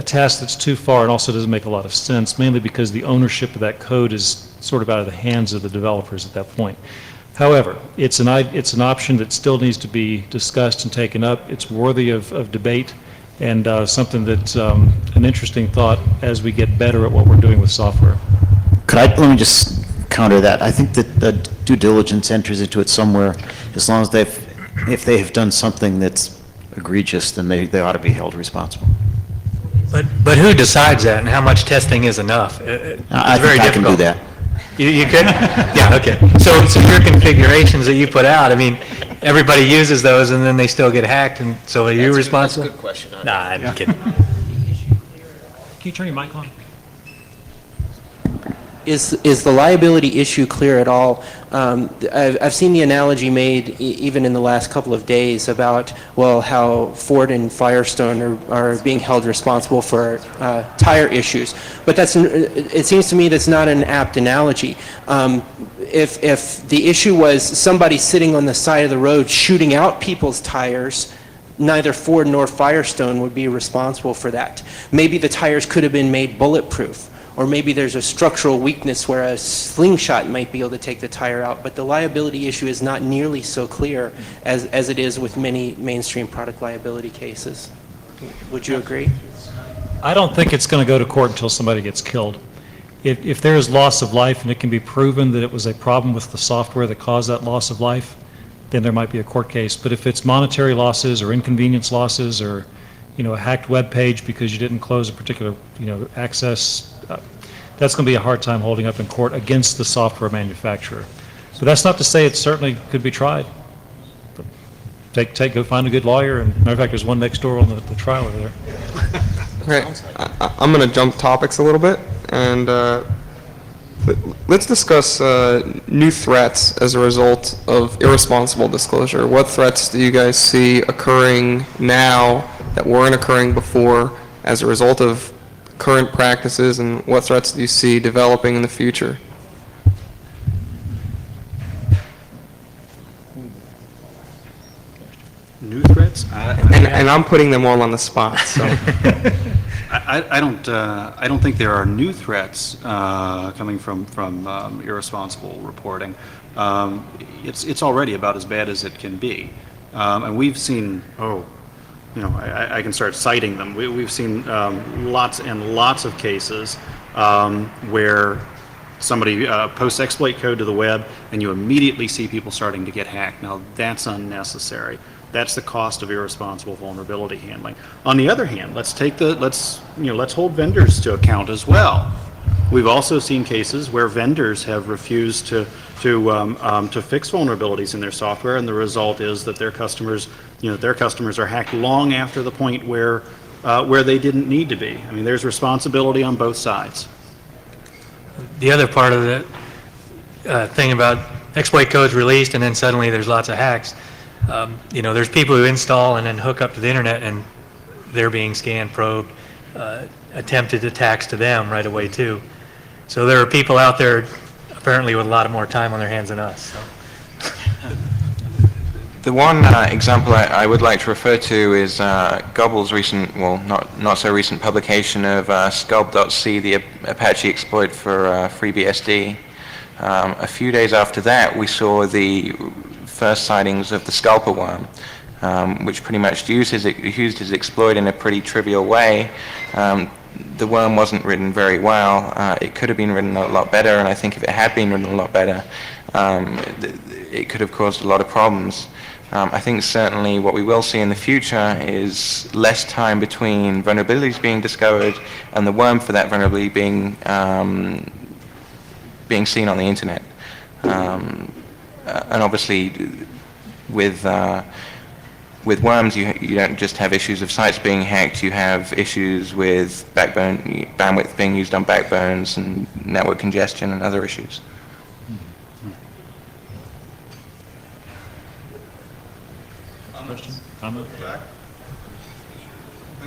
task that's too far and also doesn't make a lot of sense, mainly because the ownership of that code is sort of out of the hands of the developers at that point. However, it's an option that still needs to be discussed and taken up. It's worthy of debate and something that's an interesting thought as we get better at what we're doing with software.
Let me just counter that. I think that due diligence enters into it somewhere. As long as if they have done something that's egregious, then they ought to be held responsible.
But who decides that, and how much testing is enough?
I think I can do that.
You could? Yeah, okay. So your configurations that you put out, I mean, everybody uses those, and then they still get hacked, and so are you responsible?
That's a good question.
Nah, I'm kidding.
Can you turn your mic on?
Is the liability issue clear at all? I've seen the analogy made even in the last couple of days about, well, how Ford and Firestone are being held responsible for tire issues. But it seems to me that's not an apt analogy. If the issue was somebody sitting on the side of the road shooting out people's tires, neither Ford nor Firestone would be responsible for that. Maybe the tires could have been made bulletproof. Or maybe there's a structural weakness where a slingshot might be able to take the tire out, but the liability issue is not nearly so clear as it is with many mainstream product liability cases. Would you agree?
I don't think it's going to go to court until somebody gets killed. If there is loss of life and it can be proven that it was a problem with the software that caused that loss of life, then there might be a court case. But if it's monetary losses or inconvenience losses or, a hacked web page because you didn't close a particular, access, that's going to be a hard time holding up in court against the software manufacturer. So that's not to say it certainly could be tried. But go find a good lawyer, and matter of fact, there's one next door on the trial over there.
Okay, I'm going to jump topics a little bit, and let's discuss new threats as a result of irresponsible disclosure. What threats do you guys see occurring now that weren't occurring before as a result of current practices, and what threats do you see developing in the future?
New threats?
And I'm putting them all on the spot, so.
I don't think there are new threats coming from irresponsible reporting. It's already about as bad as it can be. And we've seen, I can start citing them. We've seen lots and lots of cases where somebody posts exploit code to the web and you immediately see people starting to get hacked. Now, that's unnecessary. That's the cost of irresponsible vulnerability handling. On the other hand, let's hold vendors to account as well. We've also seen cases where vendors have refused to fix vulnerabilities in their software, and the result is that their customers are hacked long after the point where they didn't need to be. I mean, there's responsibility on both sides.
The other part of the thing about exploit codes released and then suddenly there's lots of hacks, there's people who install and then hook up to the internet and they're being scanned, probed, attempted attacks to them right away too. So there are people out there apparently with a lot more time on their hands than us. So.
The one example I would like to refer to is Gobble's recent, well, not so recent publication of Scalp.c, the Apache exploit for FreeBSD. A few days after that, we saw the first sightings of the Scalper worm, which pretty much used his exploit in a pretty trivial way. The worm wasn't written very well. It could have been written a lot better, and I think if it had been written a lot better, it could have caused a lot of problems. I think certainly what we will see in the future is less time between vulnerabilities being discovered and the worm for that vulnerability being seen on the internet. And obviously with with worms, you don't just have issues of sites being hacked, you have issues with bandwidth being used on backbones and network congestion and other issues.
Question? Comment?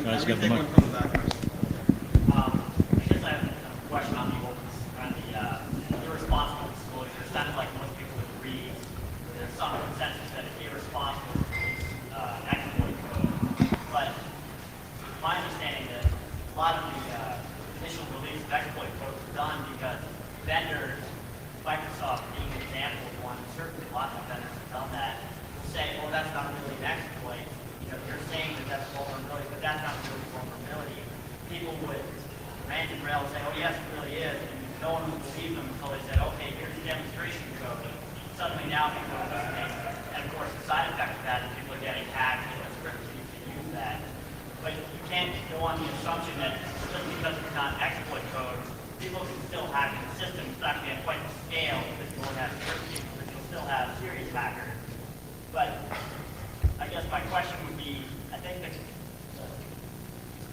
Guys,
got the mic.
I guess I have a question on the irresponsible disclosure. It sounded like most people would agree there's some consensus that irresponsible is exploit code. But my understanding that a lot of the initial release of exploit code was done because vendors, Microsoft being an example of one, certainly lots of vendors have done that, will say, well, that's not really an exploit. You know, you're saying that that's vulnerability, but that's not really vulnerability. People would rant and rail and say, oh, yes, it really is, and no one would believe them until they said, okay, here's the demonstration code. Suddenly now people are listening, and of course the side effect of that is people are getting hacked, and the scripts used to use that. But you can't go on the assumption that just because it's not exploit code, people can still hack the system. It's not going to be at quite the scale because you won't have script users, but you'll still have serious hackers. But I guess my question would be, I think that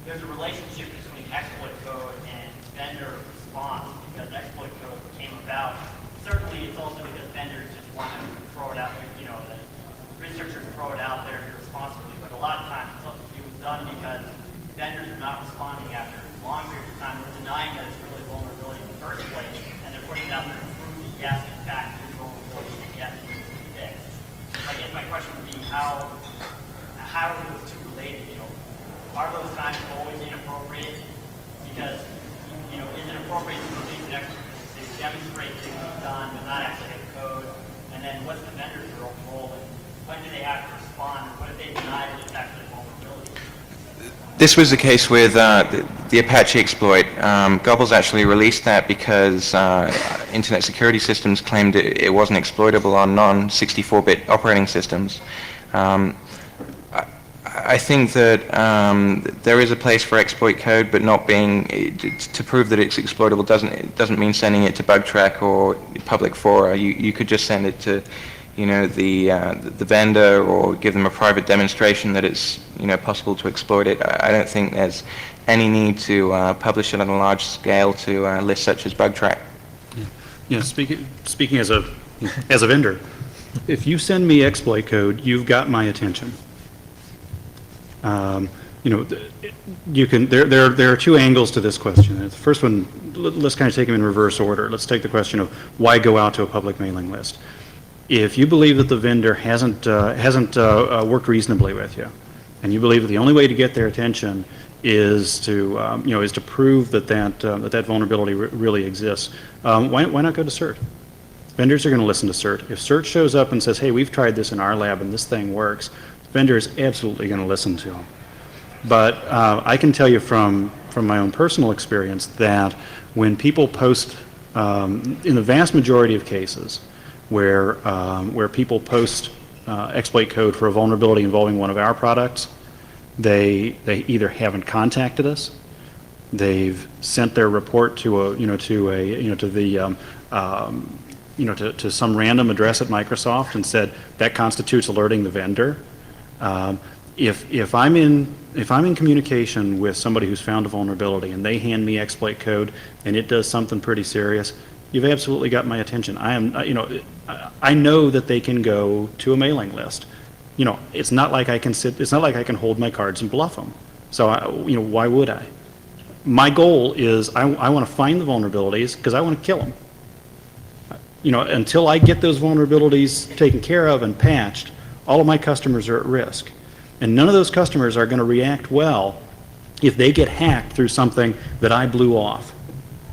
there's a relationship between exploit code and vendor response because exploit code came about. Certainly, it's also because vendors just want to throw it out there, you know, the researchers throw it out there irresponsibly, but a lot of times it was done because vendors are not responding after long periods of time. They're denying that it's really vulnerability in the first place, and they're putting it out there to prove that yes, in fact, it is vulnerability, and yes, it is fixed. I guess my question would be how are those two related? You know, are those times always inappropriate? Because, you know, is it appropriate to release an expert to demonstrate things done but not actually have code? And then what's the vendor's role? And when do they have to respond? What if they deny that it's actually a vulnerability?
This was the case with the Apache exploit. Goebbels actually released that because Internet Security Systems claimed it wasn't exploitable on non-64-bit operating systems. I think that there is a place for exploit code, but not being to prove that it's exploitable doesn't mean sending it to BugTrack or public fora. You could just send it to, you know, the vendor or give them a private demonstration that it's, you know, possible to exploit it. I don't think there's any need to publish it on a large scale to lists such as BugTrack.
Yeah, speaking as a vendor, if you send me exploit code, you've got my attention. You know, you can. There are two angles to this question. The first one, let's kind of take them in reverse order. Let's take the question of why go out to a public mailing list. If you believe that the vendor hasn't worked reasonably with you, and you believe that the only way to get their attention is to is to prove that vulnerability really exists, why not go to CERT? Vendors are going to listen to CERT. If CERT shows up and says, "Hey, we've tried this in our lab and this thing works," vendor is absolutely going to listen to them. But I can tell you from my own personal experience that when people post, in the vast majority of cases, where people post exploit code for a vulnerability involving one of our products, they either haven't contacted us, they've sent their report to some random address at Microsoft and said that constitutes alerting the vendor. If I'm in communication with somebody who's found a vulnerability and they hand me exploit code and it does something pretty serious, you've absolutely got my attention. I know that they can go to a mailing list. You know, it's not like I can hold my cards and bluff them. So why would I? My goal is I want to find the vulnerabilities because I want to kill them. You know, until I get those vulnerabilities taken care of and patched, all of my customers are at risk. And none of those customers are going to react well if they get hacked through something that I blew off.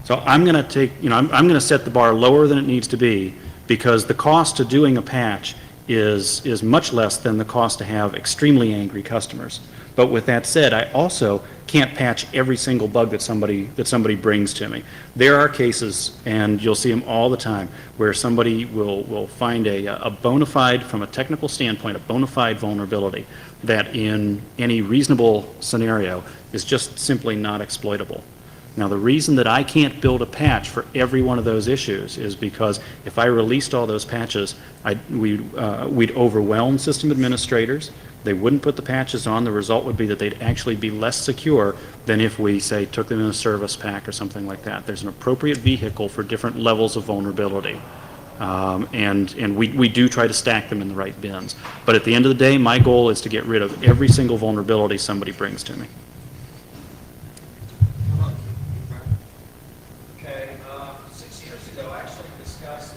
So I'm going to set the bar lower than it needs to be because the cost to doing a patch is much less than the cost to have extremely angry customers. But with that said, I also can't patch every single bug that somebody brings to me. There are cases, and you'll see them all the time, where somebody will find a bona fide, from a technical standpoint, a bona fide vulnerability that in any reasonable scenario is just simply not exploitable. Now, the reason that I can't build a patch for every one of those issues is because if I released all those patches, we'd overwhelm system administrators. They wouldn't put the patches on. The result would be that they'd actually be less secure than if we, say, took them in a service pack or something like that. There's an appropriate vehicle for different levels of vulnerability. And we do try to stack them in the right bins. But at the end of the day, my goal is to get rid of every single vulnerability somebody brings to me.
Okay, 6 years ago, I actually discussed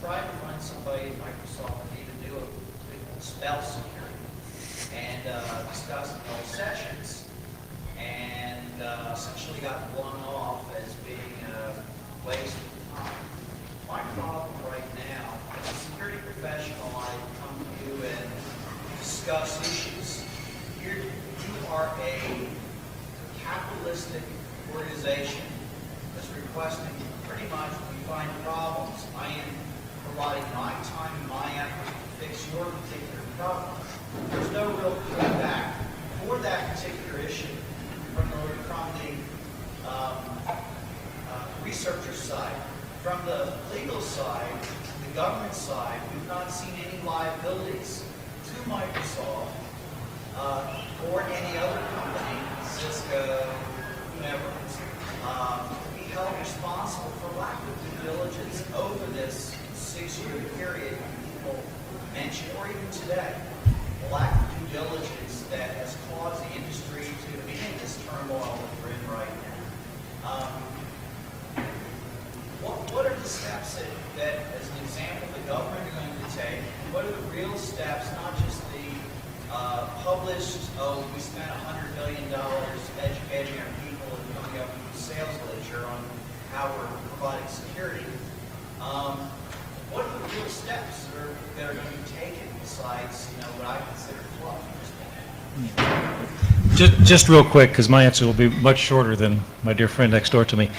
trying to find somebody at Microsoft that even knew of spell security, and discussed those sessions, and essentially got blown off as being a waste of time. My problem right now, as a security professional, I come to you and discuss issues. You are a capitalistic organization that's requesting pretty much when we find problems, I am providing my time and my effort to fix your particular problem. There's no real payback for that particular issue from the researcher side. From the legal side, the government side, we've not seen any liabilities to Microsoft or any other company, Cisco, whomever, to be held responsible for lack of due diligence over this 6-year period people mentioned, or even today. The lack of due diligence that has caused the industry to be in this turmoil that we're in right now. What are the steps that, as an example, the government are going to take? What are the real steps, not just the published, we spent $100 million educating our people and coming up with a sales ledger on how we're providing security. What are the real steps that are going to be taken besides, what I consider fluff at this point?
Just real quick, because my answer will be much shorter than my dear friend next door to me.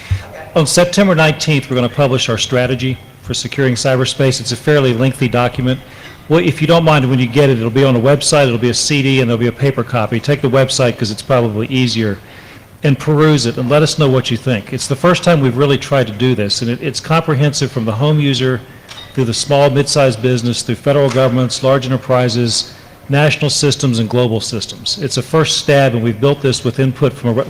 On September 19th, we're going to publish our strategy for securing cyberspace. It's a fairly lengthy document. Well, if you don't mind, when you get it, it'll be on the website, it'll be a CD, and there'll be a paper copy. Take the website because it's probably easier, and peruse it, and let us know what you think. It's the first time we've really tried to do this, and it's comprehensive from the home user through the small, mid-sized business, through federal governments, large enterprises, national systems, and global systems. It's a first stab, and we've built this with input from,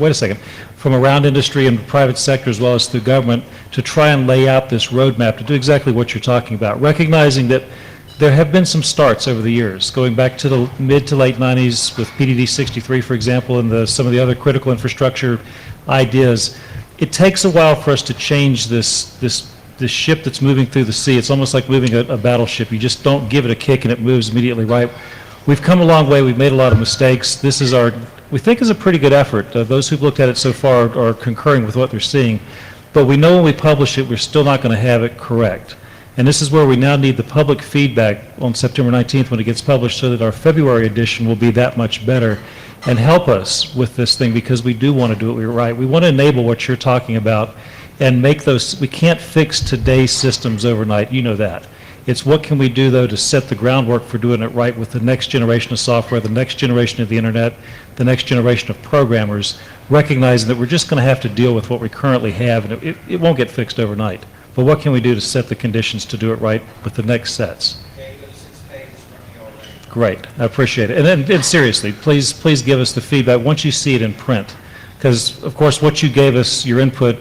from around industry and private sector as well as through government to try and lay out this roadmap to do exactly what you're talking about, recognizing that there have been some starts over the years, going back to the mid to late 90s with PDD-63, for example, and some of the other critical infrastructure ideas. It takes a while for us to change this ship that's moving through the sea. It's almost like moving a battleship. You just don't give it a kick and it moves immediately right. We've come a long way. We've made a lot of mistakes. This is we think is a pretty good effort. Those who've looked at it so far are concurring with what they're seeing. But we know when we publish it, we're still not going to have it correct. And this is where we now need the public feedback on September 19th when it gets published so that our February edition will be that much better and help us with this thing because we do want to do it right. We want to enable what you're talking about and make those, we can't fix today's systems overnight, you know that. It's what can we do, though, to set the groundwork for doing it right with the next generation of software, the next generation of the internet, the next generation of programmers, recognizing that we're just going to have to deal with what we currently have, and it won't get fixed overnight. But what can we do to set the conditions to do it right with the next sets?
Okay, you got 6 pages from me already.
Great, I appreciate it. And seriously, please give us the feedback once you see it in print, because of course what you gave us, your input,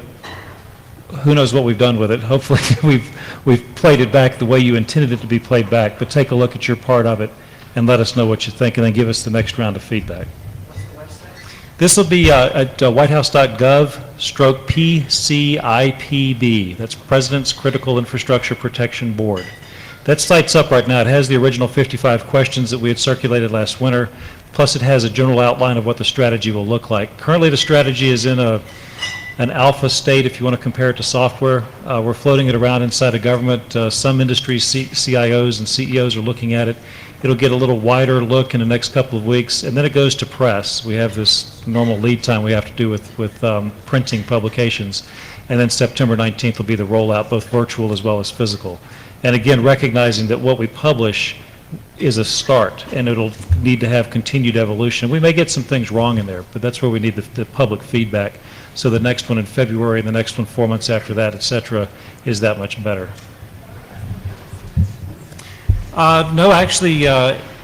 who knows what we've done with it. Hopefully we've played it back the way you intended it to be played back, but take a look at your part of it and let us know what you think, and then give us the next round of feedback. This will be at whitehouse.gov/PCIPB. That's President's Critical Infrastructure Protection Board. That site's up right now. It has the original 55 questions that we had circulated last winter, plus it has a general outline of what the strategy will look like. Currently, the strategy is in an alpha state, if you want to compare it to software. We're floating it around inside of government. Some industry CIOs and CEOs are looking at it. It'll get a little wider look in the next couple of weeks, and then it goes to press. We have this normal lead time we have to do with printing publications, and then September 19th will be the rollout, both virtual as well as physical. And again, recognizing that what we publish is a start, and it'll need to have continued evolution. We may get some things wrong in there, but that's where we need the public feedback. So the next one in February, and the next one 4 months after that, et cetera, is that much better. No, actually,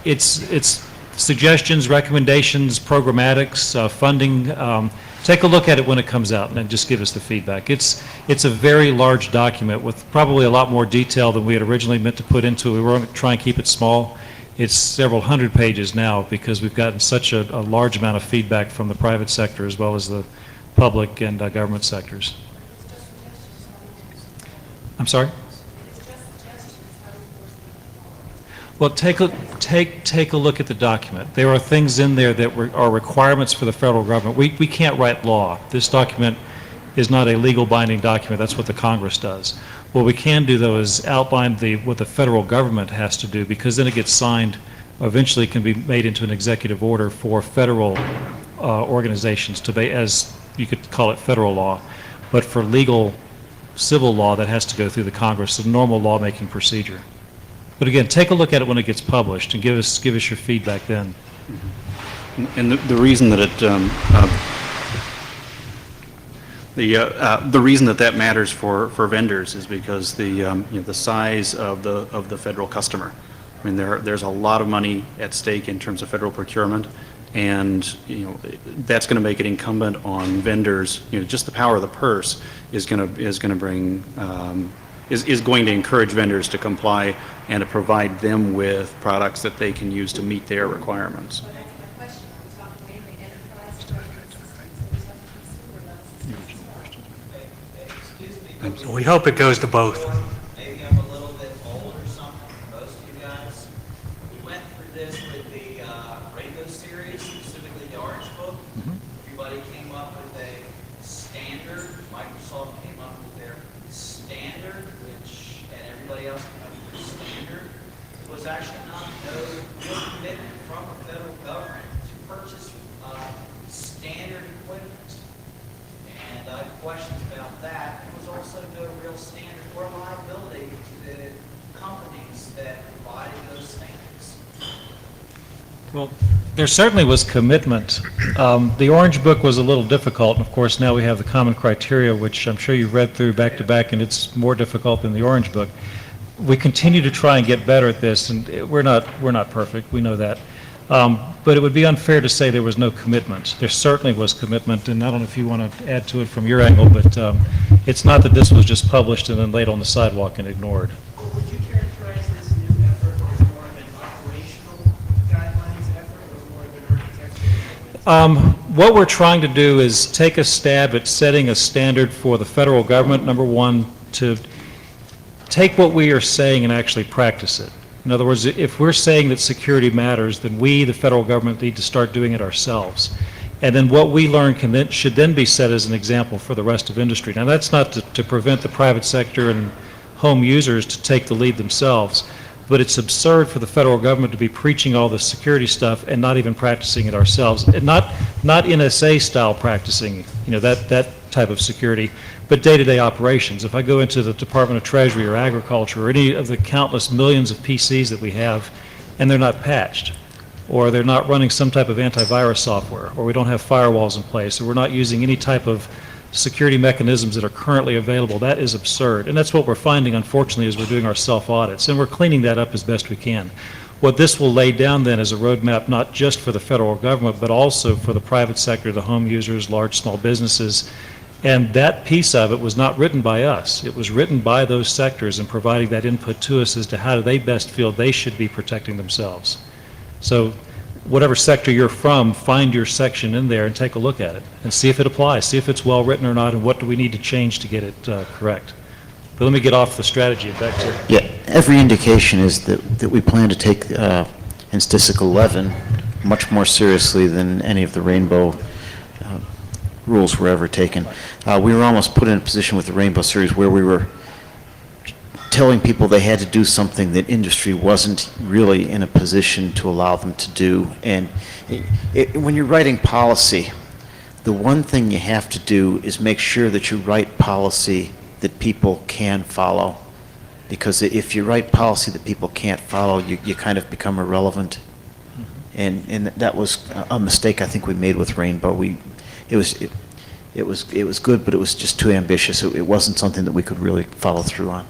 it's suggestions, recommendations, programmatics, funding. Take a look at it when it comes out and then just give us the feedback. It's a very large document with probably a lot more detail than we had originally meant to put into it. We were going to try and keep it small. It's several hundred pages now because we've gotten such a large amount of feedback from the private sector as well as the public and government sectors. I'm sorry? Well, take a look at the document. There are things in there that are requirements for the federal government. We can't write law. This document is not a legal binding document. That's what the Congress does. What we can do, though, is outline what the federal government has to do, because then it gets signed, eventually can be made into an executive order for federal organizations to be, as you could call it federal law. But for legal civil law, that has to go through the Congress, the normal lawmaking procedure. But again, take a look at it when it gets published and give us your feedback then.
And the reason that the reason that matters for vendors is because the size of the federal customer. I mean, there's a lot of money at stake in terms of federal procurement, and that's going to make it incumbent on vendors. Just the power of the purse is going to bring. Is going to encourage vendors to comply and to provide them with products that they can use to meet their requirements.
We hope it goes to both.
Maybe I'm a little bit old or something for most of you guys. We went through this with the Rainbow series, specifically the Orange Book. Everybody came up with a standard. Microsoft came up with their standard, and everybody else came up with their standard. It was actually not no commitment from the federal government to purchase standard equipment. And I have questions about that. There was also no real standard or liability to the companies that provided those standards.
Well, there certainly was commitment. The Orange Book was a little difficult, and of course now we have the Common Criteria, which I'm sure you've read through back to back, and it's more difficult than the Orange Book. We continue to try and get better at this, and we're not perfect. We know that. But it would be unfair to say there was no commitment. There certainly was commitment, and I don't know if you want to add to it from your angle, but it's not that this was just published and then laid on the sidewalk and ignored.
Would you characterize this new effort as more of an operational guidelines effort or more of an architectural?
What we're trying to do is take a stab at setting a standard for the federal government, number one, to take what we are saying and actually practice it. In other words, if we're saying that security matters, then we, the federal government, need to start doing it ourselves. And then what we learn should then be set as an example for the rest of industry. Now, that's not to prevent the private sector and home users to take the lead themselves, but it's absurd for the federal government to be preaching all this security stuff and not even practicing it ourselves. And not NSA-style practicing, that type of security, but day-to-day operations. If I go into the Department of Treasury or Agriculture or any of the countless millions of PCs that we have, and they're not patched, or they're not running some type of antivirus software, or we don't have firewalls in place, or we're not using any type of security mechanisms that are currently available, that is absurd. And that's what we're finding, unfortunately, as we're doing our self-audits, and we're cleaning that up as best we can. What this will lay down then is a roadmap not just for the federal government, but also for the private sector, the home users, large, small businesses. And that piece of it was not written by us. It was written by those sectors and providing that input to us as to how do they best feel they should be protecting themselves. So whatever sector you're from, find your section in there and take a look at it and see if it applies, see if it's well written or not, and what do we need to change to get it correct. But let me get off the strategy and back to...
Yeah, every indication is that we plan to take NSTISC 11 much more seriously than any of the Rainbow rules were ever taken. We were almost put in a position with the Rainbow series where we were telling people they had to do something that industry wasn't really in a position to allow them to do. And when you're writing policy, the one thing you have to do is make sure that you write policy that people can follow. Because if you write policy that people can't follow, you kind of become irrelevant. And that was a mistake I think we made with Rainbow. It was good, but it was just too ambitious. It wasn't something that we could really follow through on.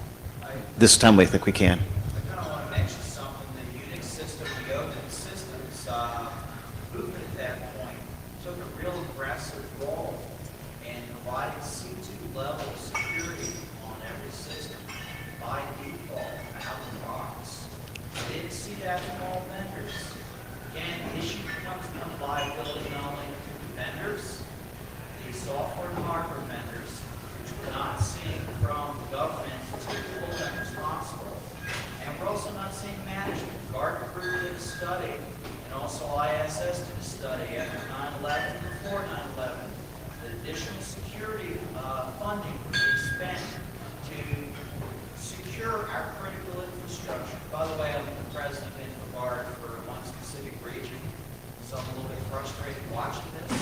This time I think we can.
I kind of want to mention something, the Unix system, the open systems movement at that point took a real aggressive role in providing C2 level security on every system by default out of the box. I didn't see that from all vendors. Again, the issue becomes one of liability not only to the vendors, the software and hardware vendors, which we're not seeing from the government to hold them responsible. And we're also not seeing management. Gartner Group did a study, and also ISS did a study after 9/11, before 9/11, the additional security funding we spent to secure our critical infrastructure. By the way, I'm the president of InfoGuard for one specific region, so I'm a little bit frustrated watching this.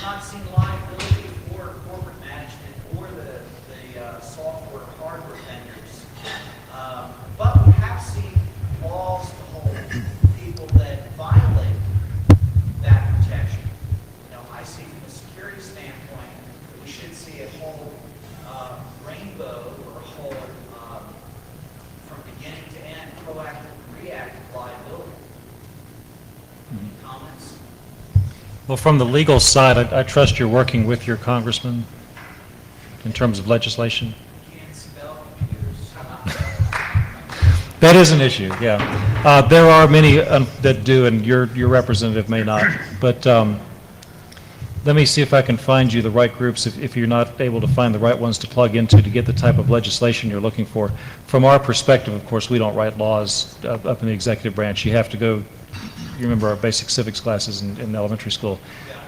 Not seeing liability for corporate management or the software hardware vendors. But we have seen laws to hold people that violate that protection. You know, I see from a security standpoint, we should see a whole rainbow or a whole from beginning to end, proactive and reactive liability. Any comments?
Well, from the legal side, I trust you're working with your congressman in terms of legislation.
Can't spell computers.
That is an issue, yeah. There are many that do, and your representative may not. But let me see if I can find you the right groups, if you're not able to find the right ones to plug into to get the type of legislation you're looking for. From our perspective, of course, we don't write laws up in the executive branch. You have to go, you remember our basic civics classes in elementary school.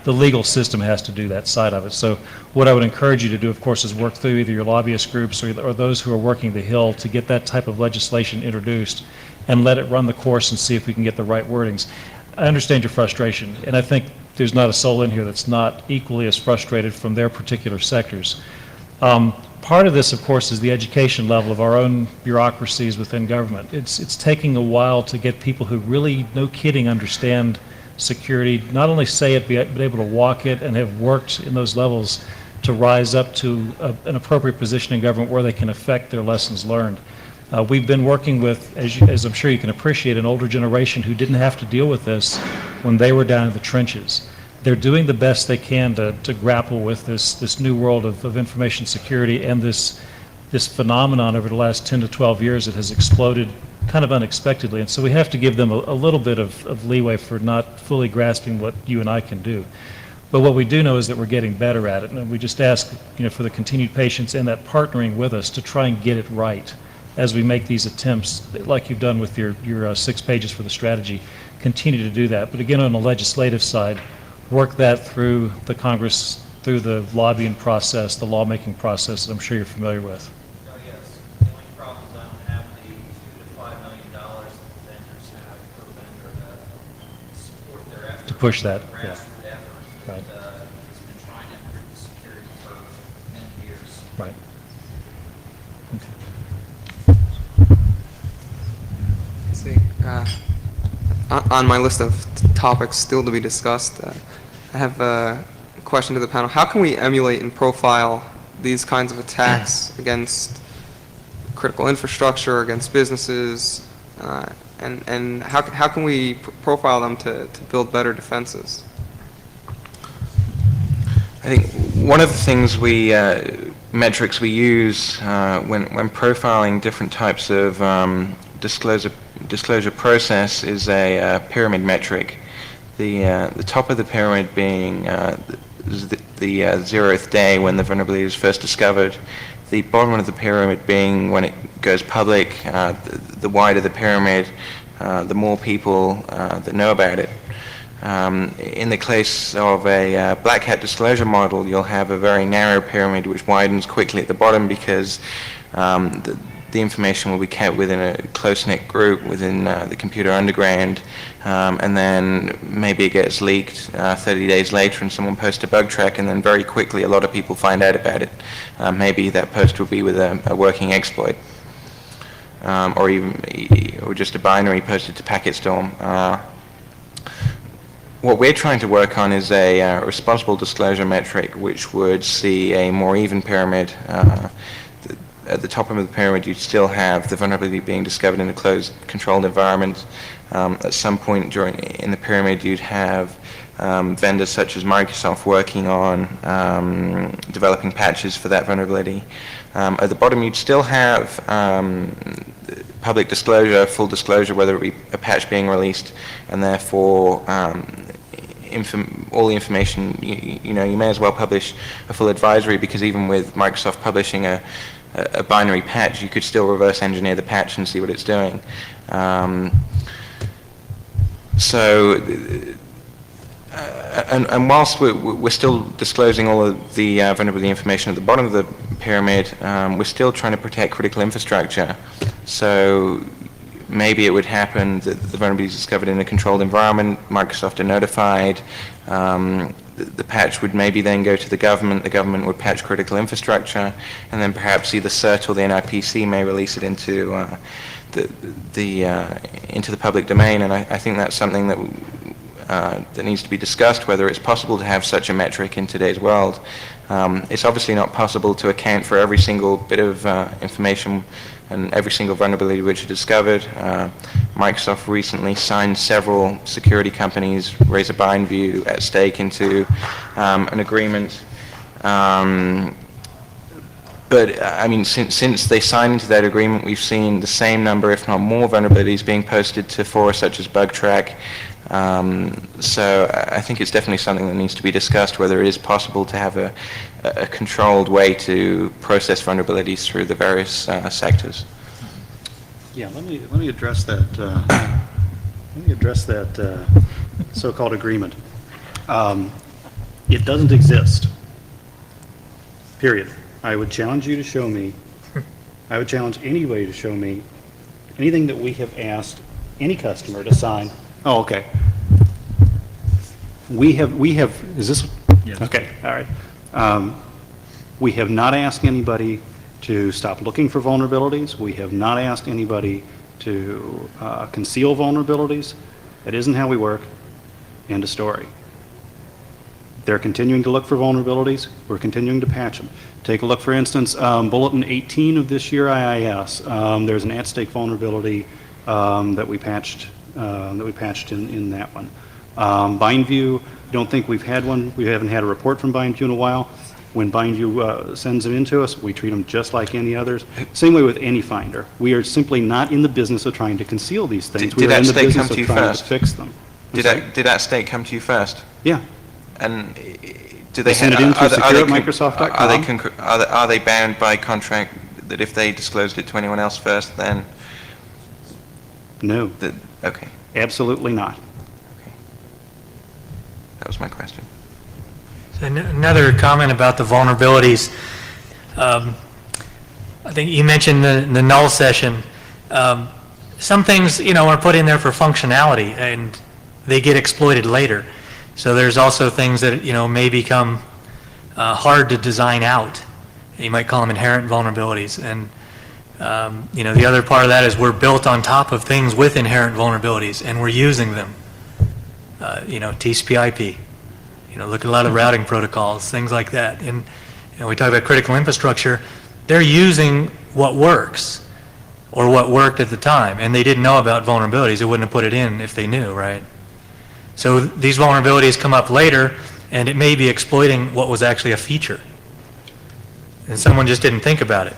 The legal system has to do that side of it. So what I would encourage you to do, of course, is work through either your lobbyist groups or those who are working the Hill to get that type of legislation introduced and let it run the course and see if we can get the right wordings. I understand your frustration, and I think there's not a soul in here that's not equally as frustrated from their particular sectors. Part of this, of course, is the education level of our own bureaucracies within government. It's taking a while to get people who really, no kidding, understand security, not only say it, but able to walk it and have worked in those levels to rise up to an appropriate position in government where they can affect their lessons learned. We've been working with, as I'm sure you can appreciate, an older generation who didn't have to deal with this when they were down in the trenches. They're doing the best they can to grapple with this new world of information security and this phenomenon over the last 10 to 12 years that has exploded kind of unexpectedly. And so we have to give them a little bit of leeway for not fully grasping what you and I can do. But what we do know is that we're getting better at it, and we just ask, for the continued patience and that partnering with us to try and get it right as we make these attempts, like you've done with your 6 pages for the strategy. Continue to do that. But again, on the legislative side, work that through the Congress, through the lobbying process, the lawmaking process that I'm sure you're familiar with.
Oh, yes. The only problem is I don't have the $2 to $5 million that vendors have per vendor to support their effort.
To push that, yeah.
Grassroots effort
Right.
that has been trying to improve the security for many years.
Right.
Let's see. On my list of topics still to be discussed, I have a question to the panel. How can we emulate and profile these kinds of attacks against critical infrastructure, against businesses, and how can we profile them to build better defenses?
I think one of the things metrics we use when profiling different types of disclosure process is a pyramid metric. The top of the pyramid being the 0th day when the vulnerability is first discovered. The bottom of the pyramid being when it goes public. The wider the pyramid, the more people that know about it. In the case of a Black Hat disclosure model, you'll have a very narrow pyramid which widens quickly at the bottom because the information will be kept within a close-knit group within the computer underground, and then maybe it gets leaked 30 days later and someone posts a bug track, and then very quickly a lot of people find out about it. Maybe that post will be with a working exploit, or just a binary posted to PacketStorm. What we're trying to work on is a responsible disclosure metric which would see a more even pyramid. At the top of the pyramid, you'd still have the vulnerability being discovered in a closed, controlled environment. At some point in the pyramid, you'd have vendors such as Microsoft working on developing patches for that vulnerability. At the bottom, you'd still have public disclosure, full disclosure, whether it be a patch being released, and therefore all the information, you may as well publish a full advisory, because even with Microsoft publishing a binary patch, you could still reverse engineer the patch and see what it's doing. And whilst we're still disclosing all of the vulnerability information at the bottom of the pyramid, we're still trying to protect critical infrastructure. So maybe it would happen that the vulnerability is discovered in a controlled environment, Microsoft are notified, the patch would maybe then go to the government would patch critical infrastructure, and then perhaps either CERT or the NIPC may release it into the public domain. And I think that's something that needs to be discussed, whether it's possible to have such a metric in today's world. It's obviously not possible to account for every single bit of information and every single vulnerability which is discovered. Microsoft recently signed several security companies, Razor Bindview, at stake into an agreement. But I mean, since they signed into that agreement, we've seen the same number, if not more, vulnerabilities being posted to forums such as BugTrack. So I think it's definitely something that needs to be discussed, whether it is possible to have a controlled way to process vulnerabilities through the various sectors.
Yeah, let me address that. So-called agreement. It doesn't exist. Period. I would challenge you to show me. I would challenge anybody to show me anything that we have asked any customer to sign. Oh, okay. We have, is this? Yes. Okay, all right. We have not asked anybody to stop looking for vulnerabilities. We have not asked anybody to conceal vulnerabilities. That isn't how we work. End of story. They're continuing to look for vulnerabilities. We're continuing to patch them. Take a look, for instance, Bulletin 18 of this year IIS. There's an at-stake vulnerability that we patched in that one. Bindview, don't think we've had one. We haven't had a report from Bindview in a while. When Bindview sends them into us, we treat them just like any others. Same way with AnyFinder. We are simply not in the business of trying to conceal these things.
Did
we are in the
at-stake
business
come to
of
you
trying
first?
to fix them.
Did at-stake come to you first?
Yeah.
And do they
send it in through secure@microsoft.com?
Are they bound by contract that if they disclosed it to anyone else first, then?
No.
Okay.
Absolutely not.
Okay. That was my question.
So another comment about the vulnerabilities. I think you mentioned the null session. Some things, are put in there for functionality, and they get exploited later. So there's also things that, may become hard to design out. You might call them inherent vulnerabilities. And, the other part of that is we're built on top of things with inherent vulnerabilities, and we're using them. TCP/IP. Look at a lot of routing protocols, things like that. And we talk about critical infrastructure. They're using what works or what worked at the time, and they didn't know about vulnerabilities. They wouldn't have put it in if they knew, right? So these vulnerabilities come up later, and it may be exploiting what was actually a feature. And someone just didn't think about it.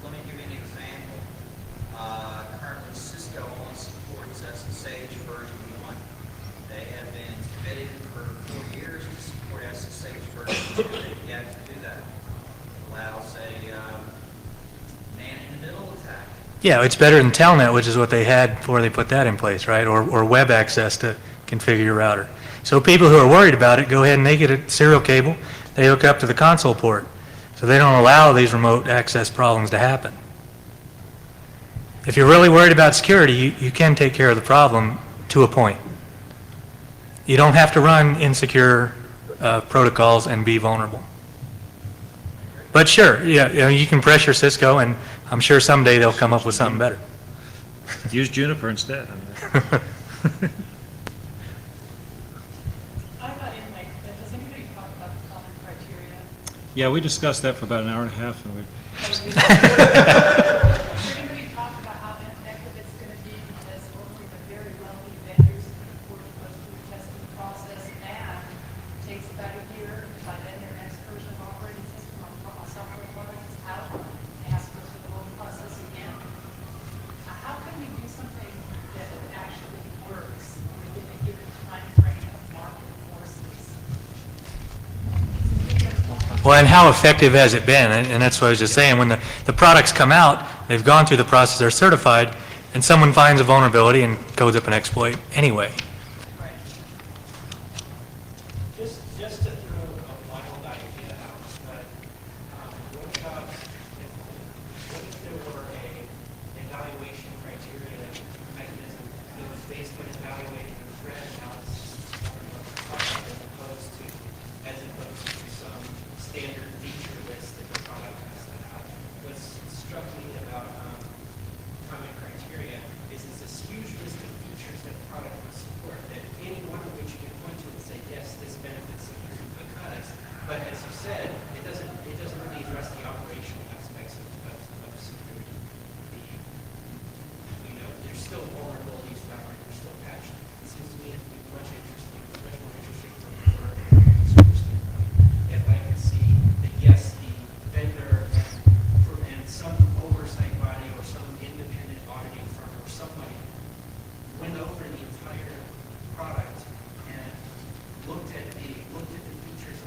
Let me give you an example. Currently, Cisco only supports SSH version 1. They have been committed for 4 years to support SSH version 2. They've yet to do that. Allows a man-in-the-middle attack.
Yeah, it's better than Telnet, which is what they had before they put that in place, right? Or web access to configure your router. So people who are worried about it, go ahead and make it a serial cable. They hook up to the console port. So they don't allow these remote access problems to happen. If you're really worried about security, you can take care of the problem to a point. You don't have to run insecure protocols and be vulnerable. But sure, yeah, you can pressure Cisco, and I'm sure someday they'll come up with something better.
Use Juniper instead.
Does anybody talk about the common criteria?
Yeah, we discussed that for about an hour and a half, and we
Does anybody talk about how ineffective it's going to be because only the very wealthy vendors can afford to go through the testing process, and it takes about a year by then their next version of operating system on a software product is out, and has to go through the whole process again? How can we do something that actually works within a given time frame of market forces?
Well, and how effective has it been? And that's what I was just saying. When the products come out, they've gone through the process, they're certified, and someone finds a vulnerability and codes up an exploit anyway.
Just to throw a wild idea out, but what about if there were a evaluation criteria mechanism that was based on evaluating the threat analysis as opposed to some standard feature list that the product has to have? What struck me about common criteria is it's this huge list of features that the product must support, that any one of which you can point to and say, yes, this benefits security because, but as you said, it doesn't really address the operational aspects of security. There's still vulnerabilities found, there's still patches. It seems to me to be much more interesting from a consumer standpoint. If I can see that, yes, the vendor and some oversight body or some independent auditing firm or somebody went over the entire product and looked at the features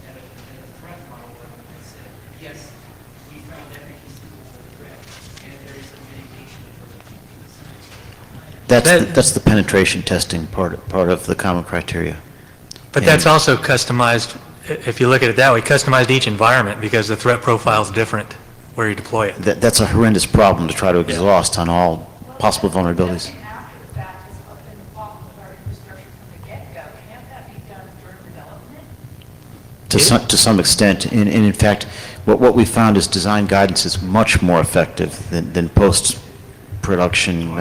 at a threat model and said, yes, we found every conceivable threat, and there is a mitigation for the
That's the penetration testing part of the common criteria.
But that's also customized, if you look at it that way, customized each environment because the threat profile is different where you deploy it.
That's a horrendous problem to try to exhaust on all possible vulnerabilities.
After the fact has been the problem with our infrastructure from the get-go. Can't that be done during development?
To some extent, and in fact, what we found is design guidance is much more effective than post-production.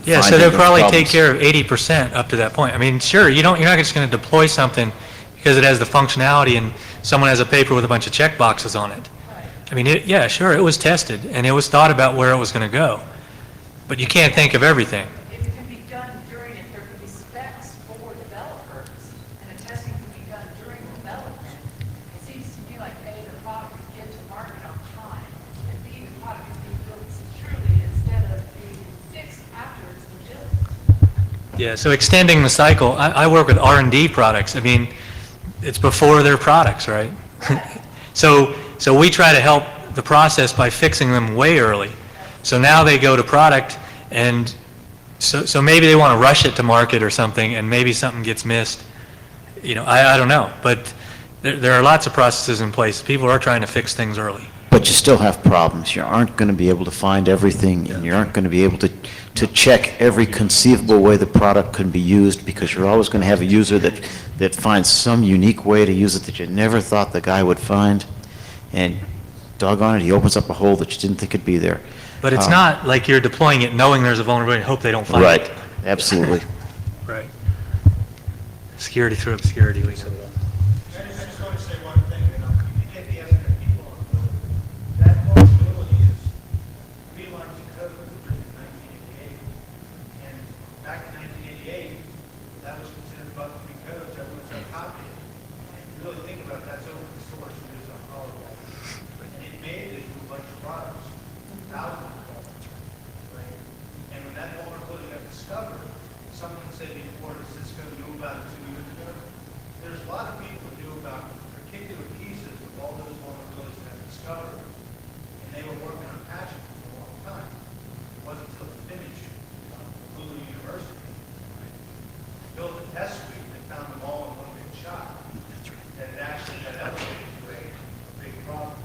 Yeah, so they'll probably take care of 80% up to that point. I mean, sure, you're not just going to deploy something because it has the functionality and someone has a paper with a bunch of check boxes on it. I mean, yeah, sure, it was tested and it was thought about where it was going to go, but you can't think of everything.
If it can be done during it, there can be specs for developers, and the testing can be done during development. It seems to me like, A, the product could get to market on time, and B, the product is being built securely instead of being fixed after it's been built.
Yeah, so extending the cycle, I work with R&D products. I mean, it's before their products, right? So we try to help the process by fixing them way early. So now they go to product, and so maybe they want to rush it to market or something, and maybe something gets missed. I don't know, but there are lots of processes in place. People are trying to fix things early.
But you still have problems. You aren't going to be able to find everything, and you aren't going to be able to check every conceivable way the product can be used, because you're always going to have a user that finds some unique way to use it that you never thought the guy would find. And doggone it, he opens up a hole that you didn't think could be there.
But it's not like you're deploying it knowing there's a vulnerability and hope they don't find
Right,
it.
absolutely.
Right. Security through obscurity, Lisa.
I just want to say one thing, if you get the other people on board, that vulnerability is realized in code written in 1988. And back in 1988, that was considered bug-free code, so everyone started copying it. If you really think about it, that's open source, it is unfollowable. And it made it into a bunch of products, thousands of products. Right? And when that vulnerability got discovered, someone said before that Cisco knew about it 2 years ago. There's a lot of people who knew about particular pieces of all those vulnerabilities that were discovered, and they were working on patching them for a long time. It wasn't until they finished Hulu University, right, built a test suite that found them all in one big shot, that it actually got elevated to a big problem.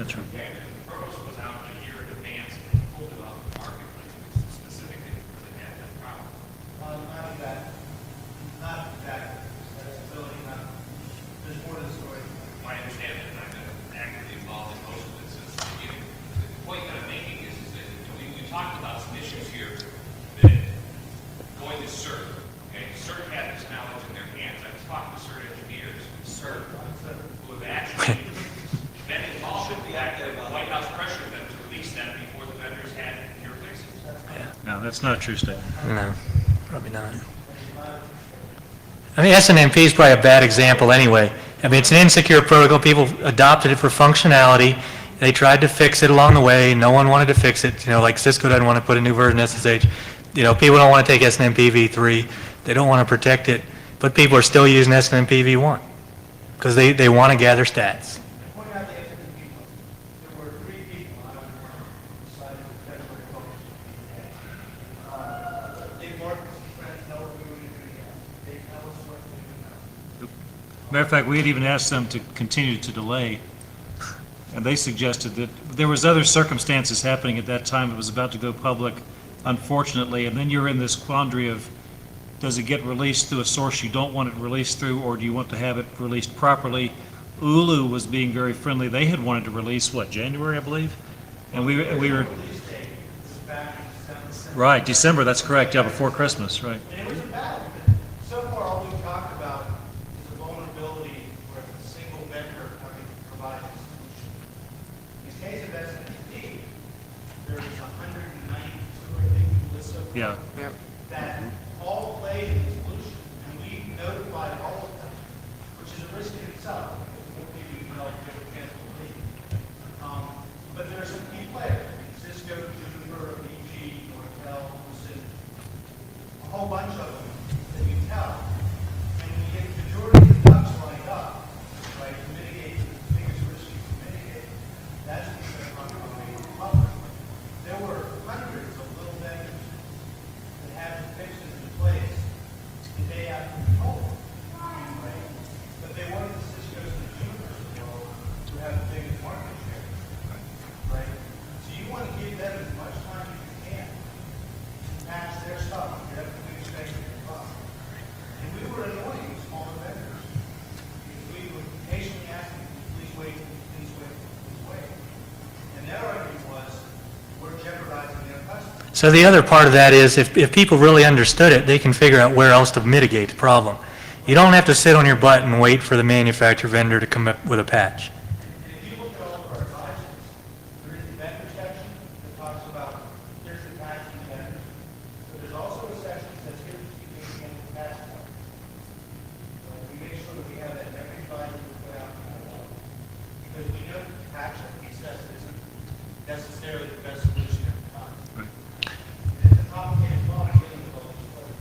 That's right.
Purpose was out a year in advance and pulled it off the marketplace specifically because it had that problem.
Not exactly. Not exactly. That's really not, there's more to the story.
I understand that, and I've been actively involved in most of it since the beginning. The point that I'm making is that we talked about some issues here that going to CERT, okay, CERT had this knowledge in their hands. I was talking to CERT engineers, CERT, who have actually been involved in the fact that the White House pressured them to release them before the vendors had your fixes.
No, that's not a true statement.
No, probably not. I mean, SNMP is probably a bad example anyway. I mean, it's an insecure protocol. People adopted it for functionality. They tried to fix it along the way. No one wanted to fix it. You know, like Cisco doesn't want to put a new version of SSH. You know, people don't want to take SNMP v3. They don't want to protect it. But people are still using SNMP v1 because they want to gather stats.
Point out the answer to people. There were 3 people on our board who decided to February focus. Dave Marcus, friends, know what we were doing. They tell us what we do now.
Matter of fact, we had even asked them to continue to delay, and they suggested that there was other circumstances happening at that time. It was about to go public, unfortunately, and then you're in this quandary of, does it get released through a source you don't want it released through, or do you want to have it released properly? Ulu was being very friendly. They had wanted to release, what, January, I believe? And we were... Right, December, that's correct, yeah, before Christmas, right.
And it was a battle. So far, all we've talked about is a vulnerability where a single vendor having provided a solution. In the case of SNMP, there's 192, I think, lists of
Yeah.
that all played in the solution, and we notified all of them, which is a risk in itself. We'll give you, a chance to leave. But there are some key players: Cisco, Juniper, BG, Nortel, Lucid, a whole bunch of them that you tell. And when you get the majority of the ducks lined up, right, to mitigate the biggest risk you can mitigate, that's when you're going to run away from the public. There were hundreds of little vendors that had the fixes in place the day after we told them, right? But they wanted the Cisco's and the Junipers of the world who have the biggest market share, right? So you want to give them as much time as you can to patch their stuff. You have the biggest space in your box. And we were annoying smaller vendors because we would patiently ask them, please wait, please wait, please wait. And their argument was, we're jeopardizing their customers.
So the other part of that is if people really understood it, they can figure out where else to mitigate the problem. You don't have to sit on your butt and wait for the manufacturer vendor to come up with a patch.
And if you look at all of our advisors, there is the vendor section that talks about here's the patch and vendors. But there's also a section that says here's the keeping against the patch point. So we make sure that we have that in every advisor we put out. Because we know that the patch that we assess isn't necessarily the best solution every time. And it's a complicated thought dealing with all these players.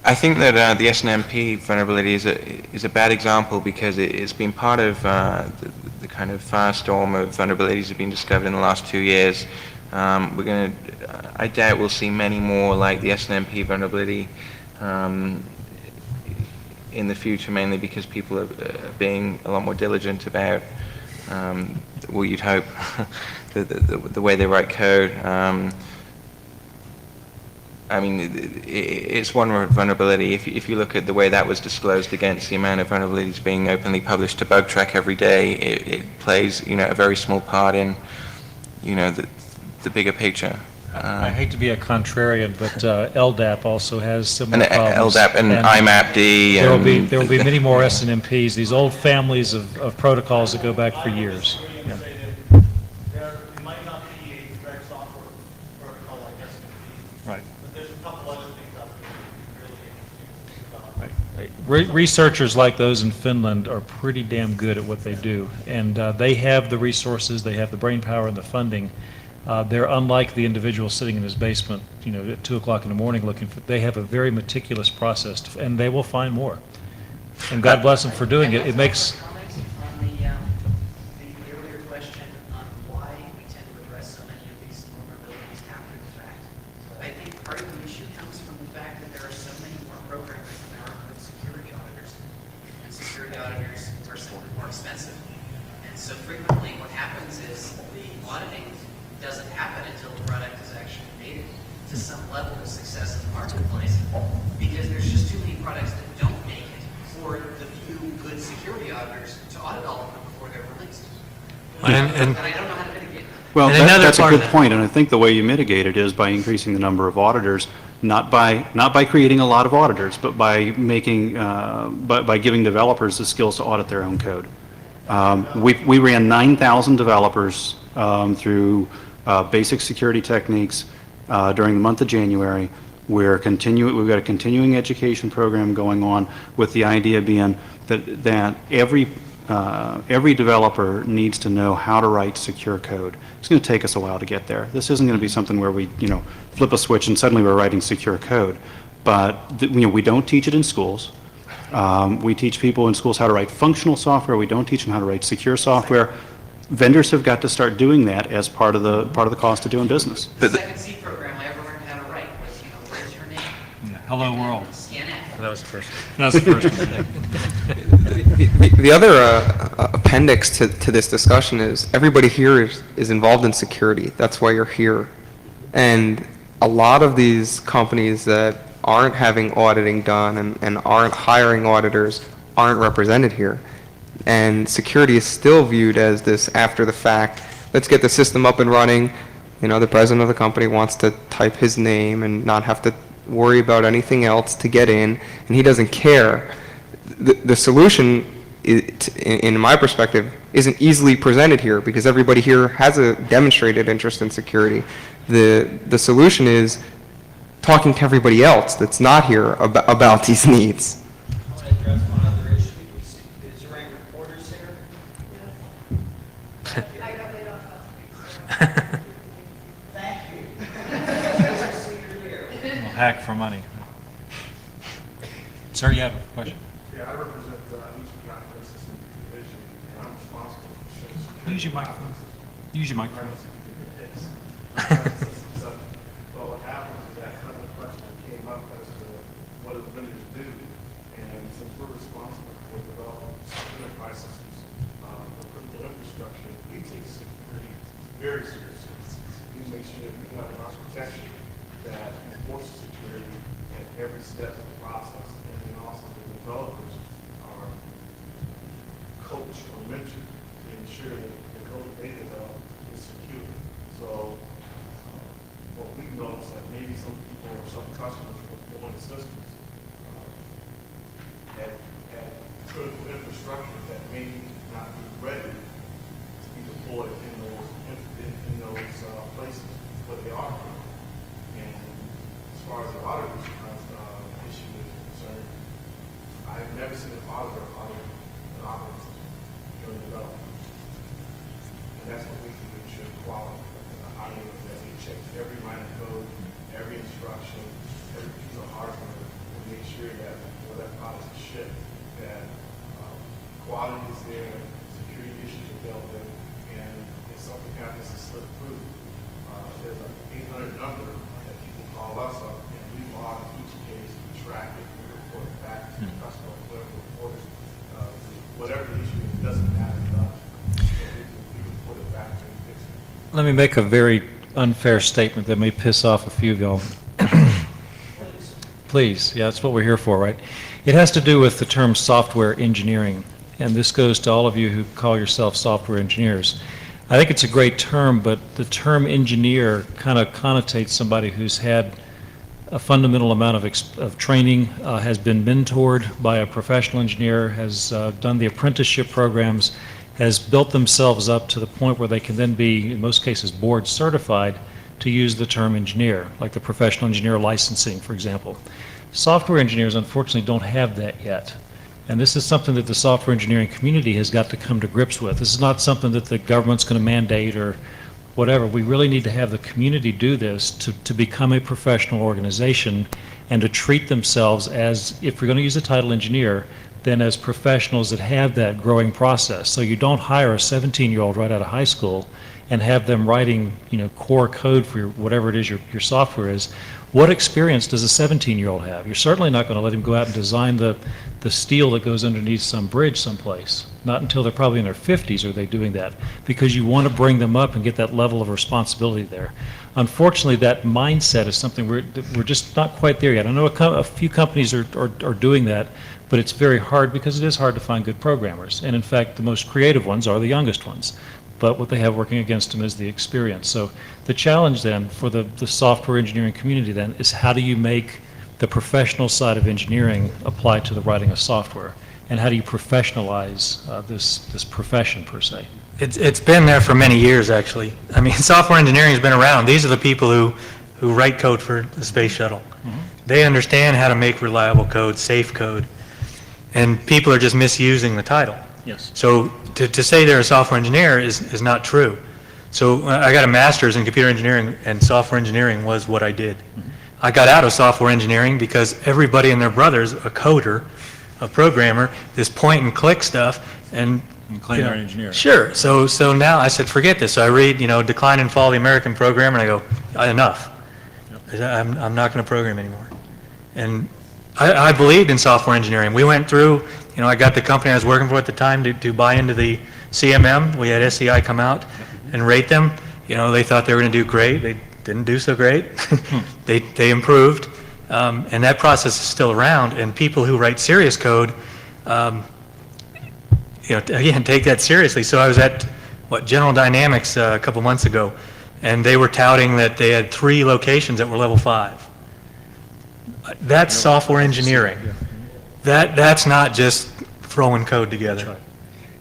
I think that the SNMP vulnerability is a bad example because it's been part of the kind of firestorm of vulnerabilities that have been discovered in the last 2 years. I doubt we'll see many more like the SNMP vulnerability in the future, mainly because people are being a lot more diligent about, well, you'd hope, the way they write code. I mean, it's one vulnerability. If you look at the way that was disclosed against the amount of vulnerabilities being openly published to BugTrack every day, it plays, a very small part in, the bigger picture.
I hate to be a contrarian, but LDAP also has similar
And
problems.
LDAP and IMAPD.
There will be many more SNMPs, these old families of protocols that go back for years. Yeah.
There might not be a direct software protocol like SNMP.
Right.
But there's a couple other things out there that are really interesting about.
Researchers like those in Finland are pretty damn good at what they do, and they have the resources, they have the brain power and the funding. They're unlike the individual sitting in his basement, at 2 o'clock in the morning looking for. They have a very meticulous process, and they will find more. And God bless them for doing it. It makes.
On the earlier question on why we tend to address so many of these vulnerabilities after the fact, I think part of the issue comes from the fact that there are so many more programmers than there are good security auditors. And security auditors are simply more expensive. And so frequently success in the marketplace, because there's just too many products that don't make it for the few good security auditors to audit all of them before they're released. And I don't know how to mitigate that.
Well,
And another
that's a
part of
good
that-
point, and I think the way you mitigate it is by increasing the number of auditors, not by creating a lot of auditors, but by making, by giving developers the skills to audit their own code. We ran 9,000 developers through basic security techniques during the month of January. We've got a continuing education program going on, with the idea being that every developer needs to know how to write secure code. It's going to take us a while to get there. This isn't going to be something where we, flip a switch and suddenly we're writing secure code. But, we don't teach it in schools. We teach people in schools how to write functional software. We don't teach them how to write secure software. Vendors have got to start doing that as part of the cost of doing business.
The second C program I ever learned how to write was, where's your name?
Hello, world.
Scan F.
That was the first.
That's the first one.
The other appendix to this discussion is everybody here is involved in security. That's why you're here. And a lot of these companies that aren't having auditing done and aren't hiring auditors aren't represented here. And security is still viewed as this after the fact, let's get the system up and running. The president of the company wants to type his name and not have to worry about anything else to get in, and he doesn't care. The solution, in my perspective, isn't easily presented here because everybody here has a demonstrated interest in security. The solution is talking to everybody else that's not here about these needs.
I want to address one other issue. Is there any reporters here?
I got laid off last week.
Thank you. See you're here.
Hack for money. Sir, you have a question?
Yeah, I represent East County System Division, and I'm responsible for security.
Use your microphone. Use your microphone.
Well, what happens is that kind of question came up as to what do vendors do, and since we're responsible for developing enterprise systems, for critical infrastructure, we take security very seriously. We make sure that we have enough protection that enforces security at every step of the process, and then also the developers are coached or mentored to ensure that the code they develop is secure. So what we noticed that maybe some people or some customers were deploying systems at critical infrastructure that may not be ready to be deployed in those places where they are. And as far as the auditors issue is concerned, I've never seen an auditor audit an operating system during development. And that's what we can do to ensure quality. That we check every line of code, every instruction, every piece of hardware, and make sure that when that product is shipped, that quality is there, security issues are dealt with, and if something happens to slip through, there's an 800 number that people call us up, and we log each case, we track it, we report it back to the customer, whoever reports, whatever the issue is, it doesn't matter to us. So we report it back and fix it.
Let me make a very unfair statement that may piss off a few of y'all. Please, yeah, that's what we're here for, right? It has to do with the term software engineering, and this goes to all of you who call yourself software engineers. I think it's a great term, but the term engineer kind of connotates somebody who's had a fundamental amount of training, has been mentored by a professional engineer, has done the apprenticeship programs, has built themselves up to the point where they can then be, in most cases, board certified to use the term engineer, like the professional engineer licensing, for example. Software engineers, unfortunately, don't have that yet. And this is something that the software engineering community has got to come to grips with. This is not something that the government's going to mandate or whatever. We really need to have the community do this to become a professional organization and to treat themselves as, if we're going to use the title engineer, then as professionals that have that growing process. So you don't hire a 17-year-old right out of high school and have them writing, core code for whatever it is your software is. What experience does a 17-year-old have? You're certainly not going to let him go out and design the steel that goes underneath some bridge someplace. Not until they're probably in their 50s are they doing that, because you want to bring them up and get that level of responsibility there. Unfortunately, that mindset is something we're just not quite there yet. I know a few companies are doing that, but it's very hard because it is hard to find good programmers. And in fact, the most creative ones are the youngest ones. But what they have working against them is the experience. So the challenge then for the software engineering community then is how do you make the professional side of engineering apply to the writing of software? And how do you professionalize this profession per se?
It's been there for many years, actually. I mean, software engineering has been around. These are the people who write code for the space shuttle. They understand how to make reliable code, safe code, and people are just misusing the title.
Yes.
So to say they're a software engineer is not true. So I got a master's in computer engineering, and software engineering was what I did. I got out of software engineering because everybody and their brother's a coder, a programmer, this point and click stuff, and
claim
you know,
they're an engineer.
Sure. So now I said, forget this. So I read, Decline and Fall of the American Programmer, and I go, enough. I'm not going to program anymore. And I believed in software engineering. We went through, I got the company I was working for at the time to buy into the CMM. We had SCI come out and rate them. They thought they were going to do great. They didn't do so great. They improved. And that process is still around. And people who write serious code, again, take that seriously. So I was at, General Dynamics a couple months ago, and they were touting that they had 3 locations that were level 5. That's software engineering. That's not just throwing code together.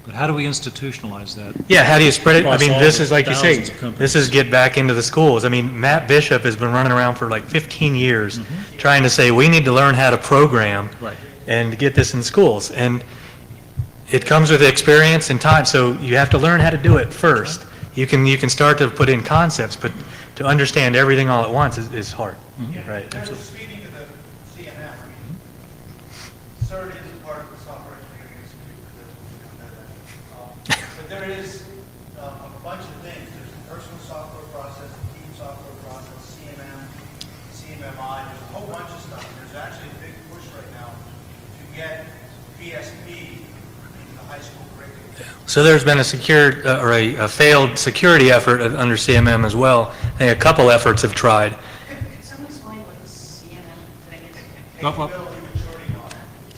But how do we institutionalize that?
Yeah, how do you spread it? I
Across
mean,
all
this
the
is, like you say,
thousands of companies.
this is get back into the schools. I mean, Matt Bishop has been running around for like 15 years trying to say, we need to learn how to program
Right.
and get this in schools. And it comes with experience and time, so you have to learn how to do it first. You can start to put in concepts, but to understand everything all at once is hard. Right.
And we're speaking to the CMM. CERT is part of the software engineering institute for those who don't know that. But there is a bunch of things. There's the personal software process, the team software process, CMM, CMMI. There's a whole bunch of stuff. There's actually a big push right now to get PSP into the high school curriculum.
So there's been a failed security effort under CMM as well. I think a couple efforts have tried.
Can someone explain what the CMM thing is?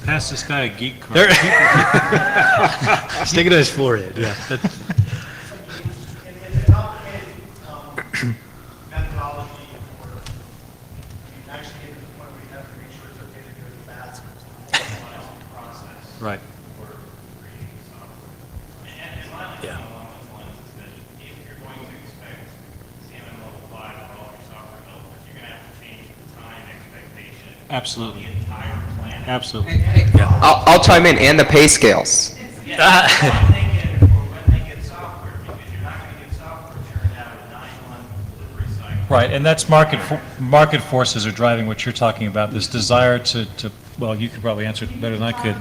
Pass this guy a geek card.
Stick it to his forehead, yeah.
In the complicated methodology for you actually get to the point where you have to make sure it's okay to go to the bathroom. Process.
Right.
And my only thing along those lines is that if you're going to expect CMM level 5 for all your software developers, you're going to have to change the time expectation.
Absolutely.
Of the entire plan.
Absolutely.
I'll chime in, and the pay scales.
Yeah, when they get software, because you're not going to get software turned out in a 9-month delivery cycle.
Right, and that's market forces are driving what you're talking about, this desire to well, you could probably answer it better than I could.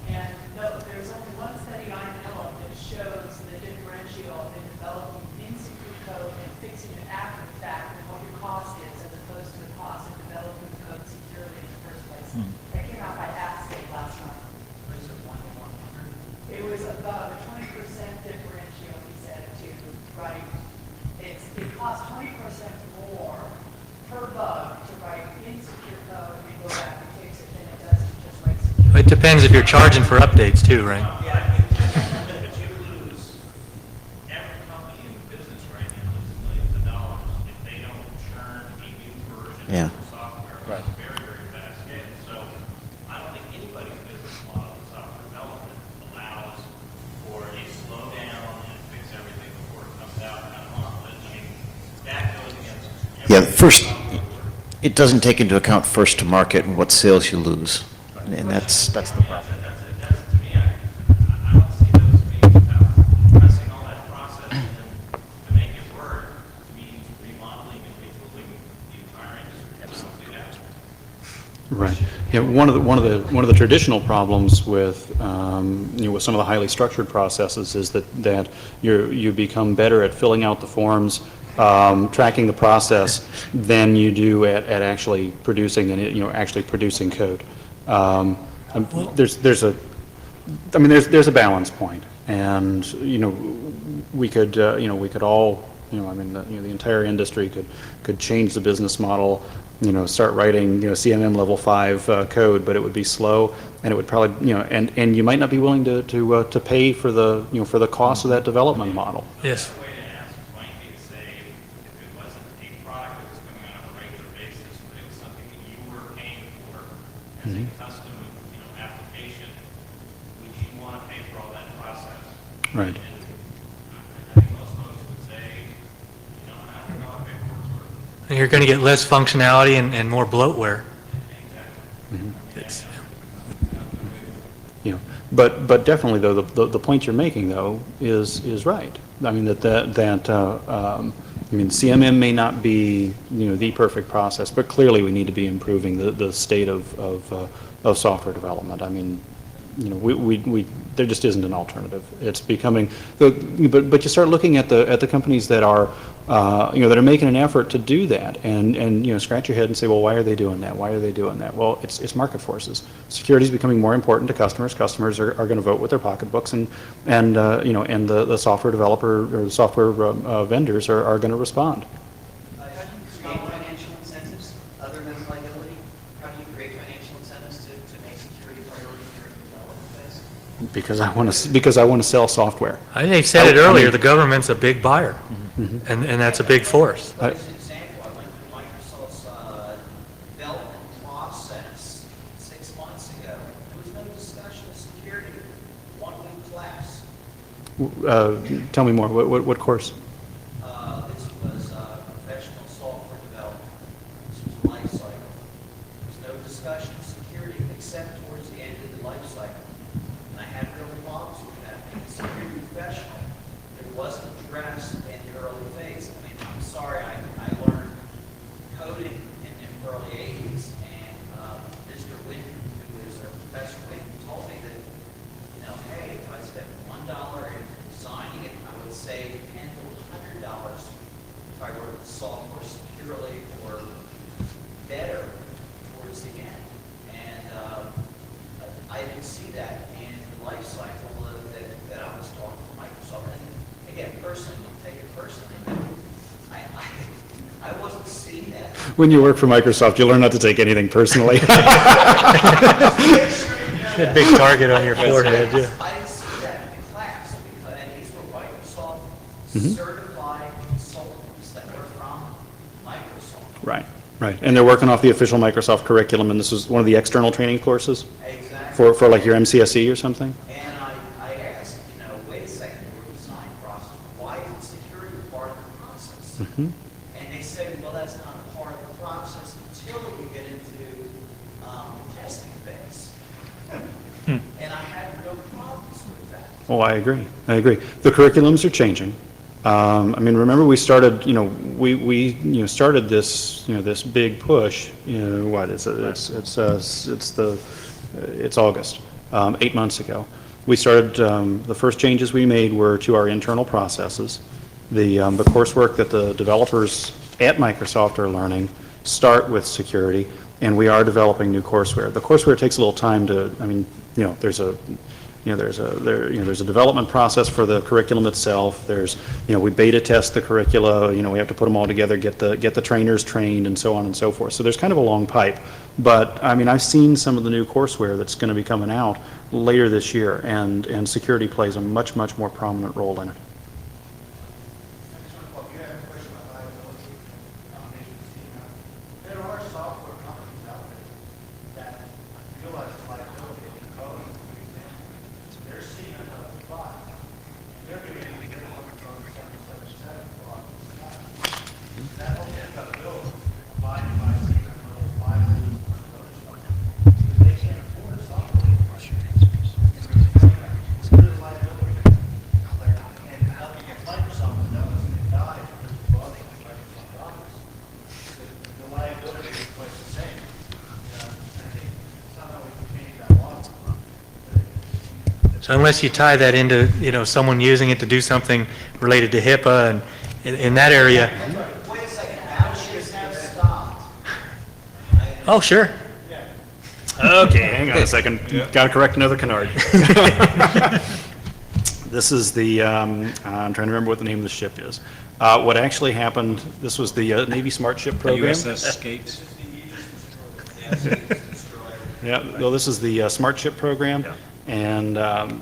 And no, there's only one study I know of that shows the differential in developing insecure code and fixing it after the fact and what your cost is as opposed to the cost of developing the code securely in the first place. That came out by App State last month. It was about a 20% differential, he said, to write. It costs 20% more per bug to write insecure code and go back and fix it than it does to just write secure.
It depends if you're charging for updates too, right?
But you lose, every company in the business right now loses millions of dollars if they don't churn a new version of software at a very, very fast scale. So I don't think anybody's business model in software development allows for a slowdown and fix everything before it comes out kind of on. I mean, that goes against.
Yeah, first, it doesn't take into account first to market and what sales you lose. And that's the problem.
That's to me, I don't see those being about pressing all that process and to make it work means remodeling and retooling the entire industry. I don't see that.
Right. Yeah, one of the traditional problems with with some of the highly structured processes is that you become better at filling out the forms, tracking the process than you do at actually producing and actually producing code. There's a I mean, there's a balance point, and, we could, we could all, I mean, the entire industry could change the business model, start writing, CMM level 5 code, but it would be slow, and it would probably, and you might not be willing to pay for the, for the cost of that development model.
Yes.
As a custom, application, would you want to pay for all that process?
Right.
And I think most folks would say, I don't know if paperwork's worth it.
And you're going to get less functionality and more bloatware. It's,
But definitely, though, the point you're making, though, is right. I mean, I mean, CMM may not be, the perfect process, but clearly we need to be improving the state of software development. I mean, there just isn't an alternative. It's becoming, but you start looking at the companies that are, that are making an effort to do that, and scratch your head and say, well, why are they doing that? Why are they doing that? Well, it's market forces. Security is becoming more important to customers. Customers are going to vote with their pocketbooks, and the software developer or the software vendors are going to respond.
How do you create financial incentives other than liability? How do you create financial incentives to make security a priority in your development phase?
Because I want to sell software.
they said it earlier, the government's a big buyer, and that's a big force.
As an example, I went through Microsoft's development process 6 months ago. There was no discussion of security. 1-week class.
Tell me more. What course?
This was professional software development. This was a life cycle. There was no discussion of security except towards the end of the life cycle. And I had real problems with that. Being a security professional, it wasn't addressed in the early phase. I mean, I'm sorry, I learned coding in the early 80s, and Mr. Whitten, who is a professor Whitten, told me that, hey, if I spent $1 in designing it, I would save $10 to $100 if I wrote the software securely or better towards the end. And I didn't see that in the life cycle that I was talking to Microsoft. And again, personally, don't take it personally, but I wasn't seeing that.
When you work for Microsoft, you learn not to take anything personally.
A big target on your forehead, yeah.
I didn't see that in class, and these were Microsoft certified consultants that were from Microsoft.
Right. And they're working off the official Microsoft curriculum, and this is one of the external training courses
Exactly.
for like your MCSE or something?
And I asked, wait a second, your design process, why isn't security part of the process? And they said, well, that's not a part of the process until you get into the testing phase. And I had no problems with that.
Oh, I agree. The curriculums are changing. I mean, remember we started, we started this, this big push, what is it? It's August, 8 months ago. We started, the first changes we made were to our internal processes. The coursework that the developers at Microsoft are learning start with security, and we are developing new courseware. The courseware takes a little time to, I mean, there's a development process for the curriculum itself. There's, we beta test the curricula. We have to put them all together, get the trainers trained, and so on and so forth. So there's kind of a long pipe. But I mean, I've seen some of the new courseware that's going to be coming out later this year, and security plays a much more prominent role in it.
There are software companies out there that realize liability in code, for example. They're seeing another five. They're getting their 777 for all this time. That whole thing got built by seeing another 5 million because they can't afford a software. It's good liability. And Microsoft knows they died because of Microsoft Office. The liability is quite the same. I think somehow we can change that law.
So unless you tie that into, someone using it to do something related to HIPAA and in that area.
Wait a second, outages have stopped.
Oh, sure.
Okay, hang on a second. Got to correct another canard. This is the, I'm trying to remember what the name of the ship is. What actually happened, this was the Navy Smart Ship Program.
USS Skates.
Yeah, well, this is the Smart Ship Program, and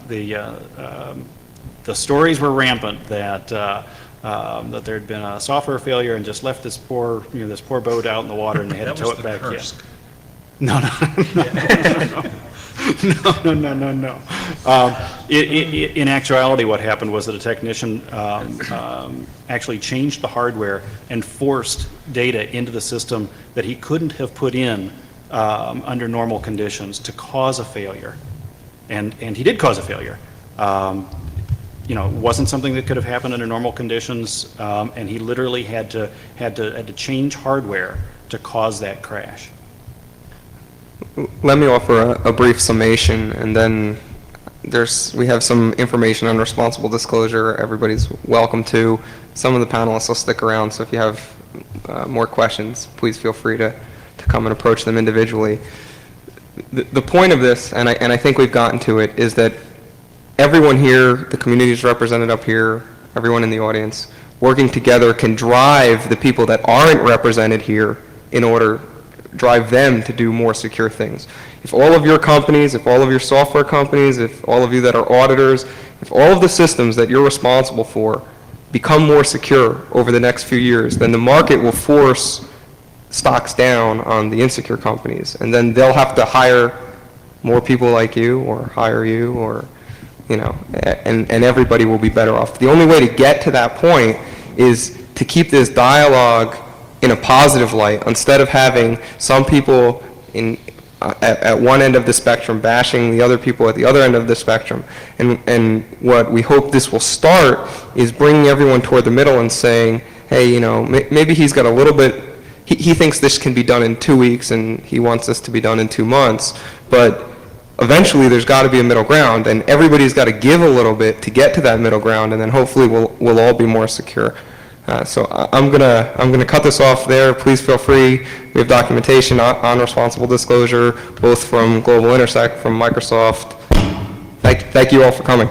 the stories were rampant that that there had been a software failure and just left this poor boat out in the water, and they had to tow it back in. No. In actuality, what happened was that a technician actually changed the hardware and forced data into the system that he couldn't have put in under normal conditions to cause a failure. And he did cause a failure. It wasn't something that could have happened under normal conditions, and he literally had to change hardware to cause that crash.
Let me offer a brief summation, and then we have some information on responsible disclosure everybody's welcome to. Some of the panelists will stick around, so if you have more questions, please feel free to come and approach them individually. The point of this, and I think we've gotten to it, is that everyone here, the communities represented up here, everyone in the audience, working together can drive the people that aren't represented here in order drive them to do more secure things. If all of your companies, if all of your software companies, if all of you that are auditors, if all of the systems that you're responsible for become more secure over the next few years, then the market will force stocks down on the insecure companies, and then they'll have to hire more people like you, or hire you, or, and everybody will be better off. The only way to get to that point is to keep this dialogue in a positive light, instead of having some people at one end of the spectrum bashing the other people at the other end of the spectrum. And what we hope this will start is bringing everyone toward the middle and saying, hey, maybe he's got a little bit, he thinks this can be done in 2 weeks and he wants this to be done in 2 months, but eventually there's got to be a middle ground, and everybody's got to give a little bit to get to that middle ground, and then hopefully we'll all be more secure. So I'm gonna cut this off there. Please feel free. We have documentation on responsible disclosure, both from Global Intersect, from Microsoft. Thank you all for coming.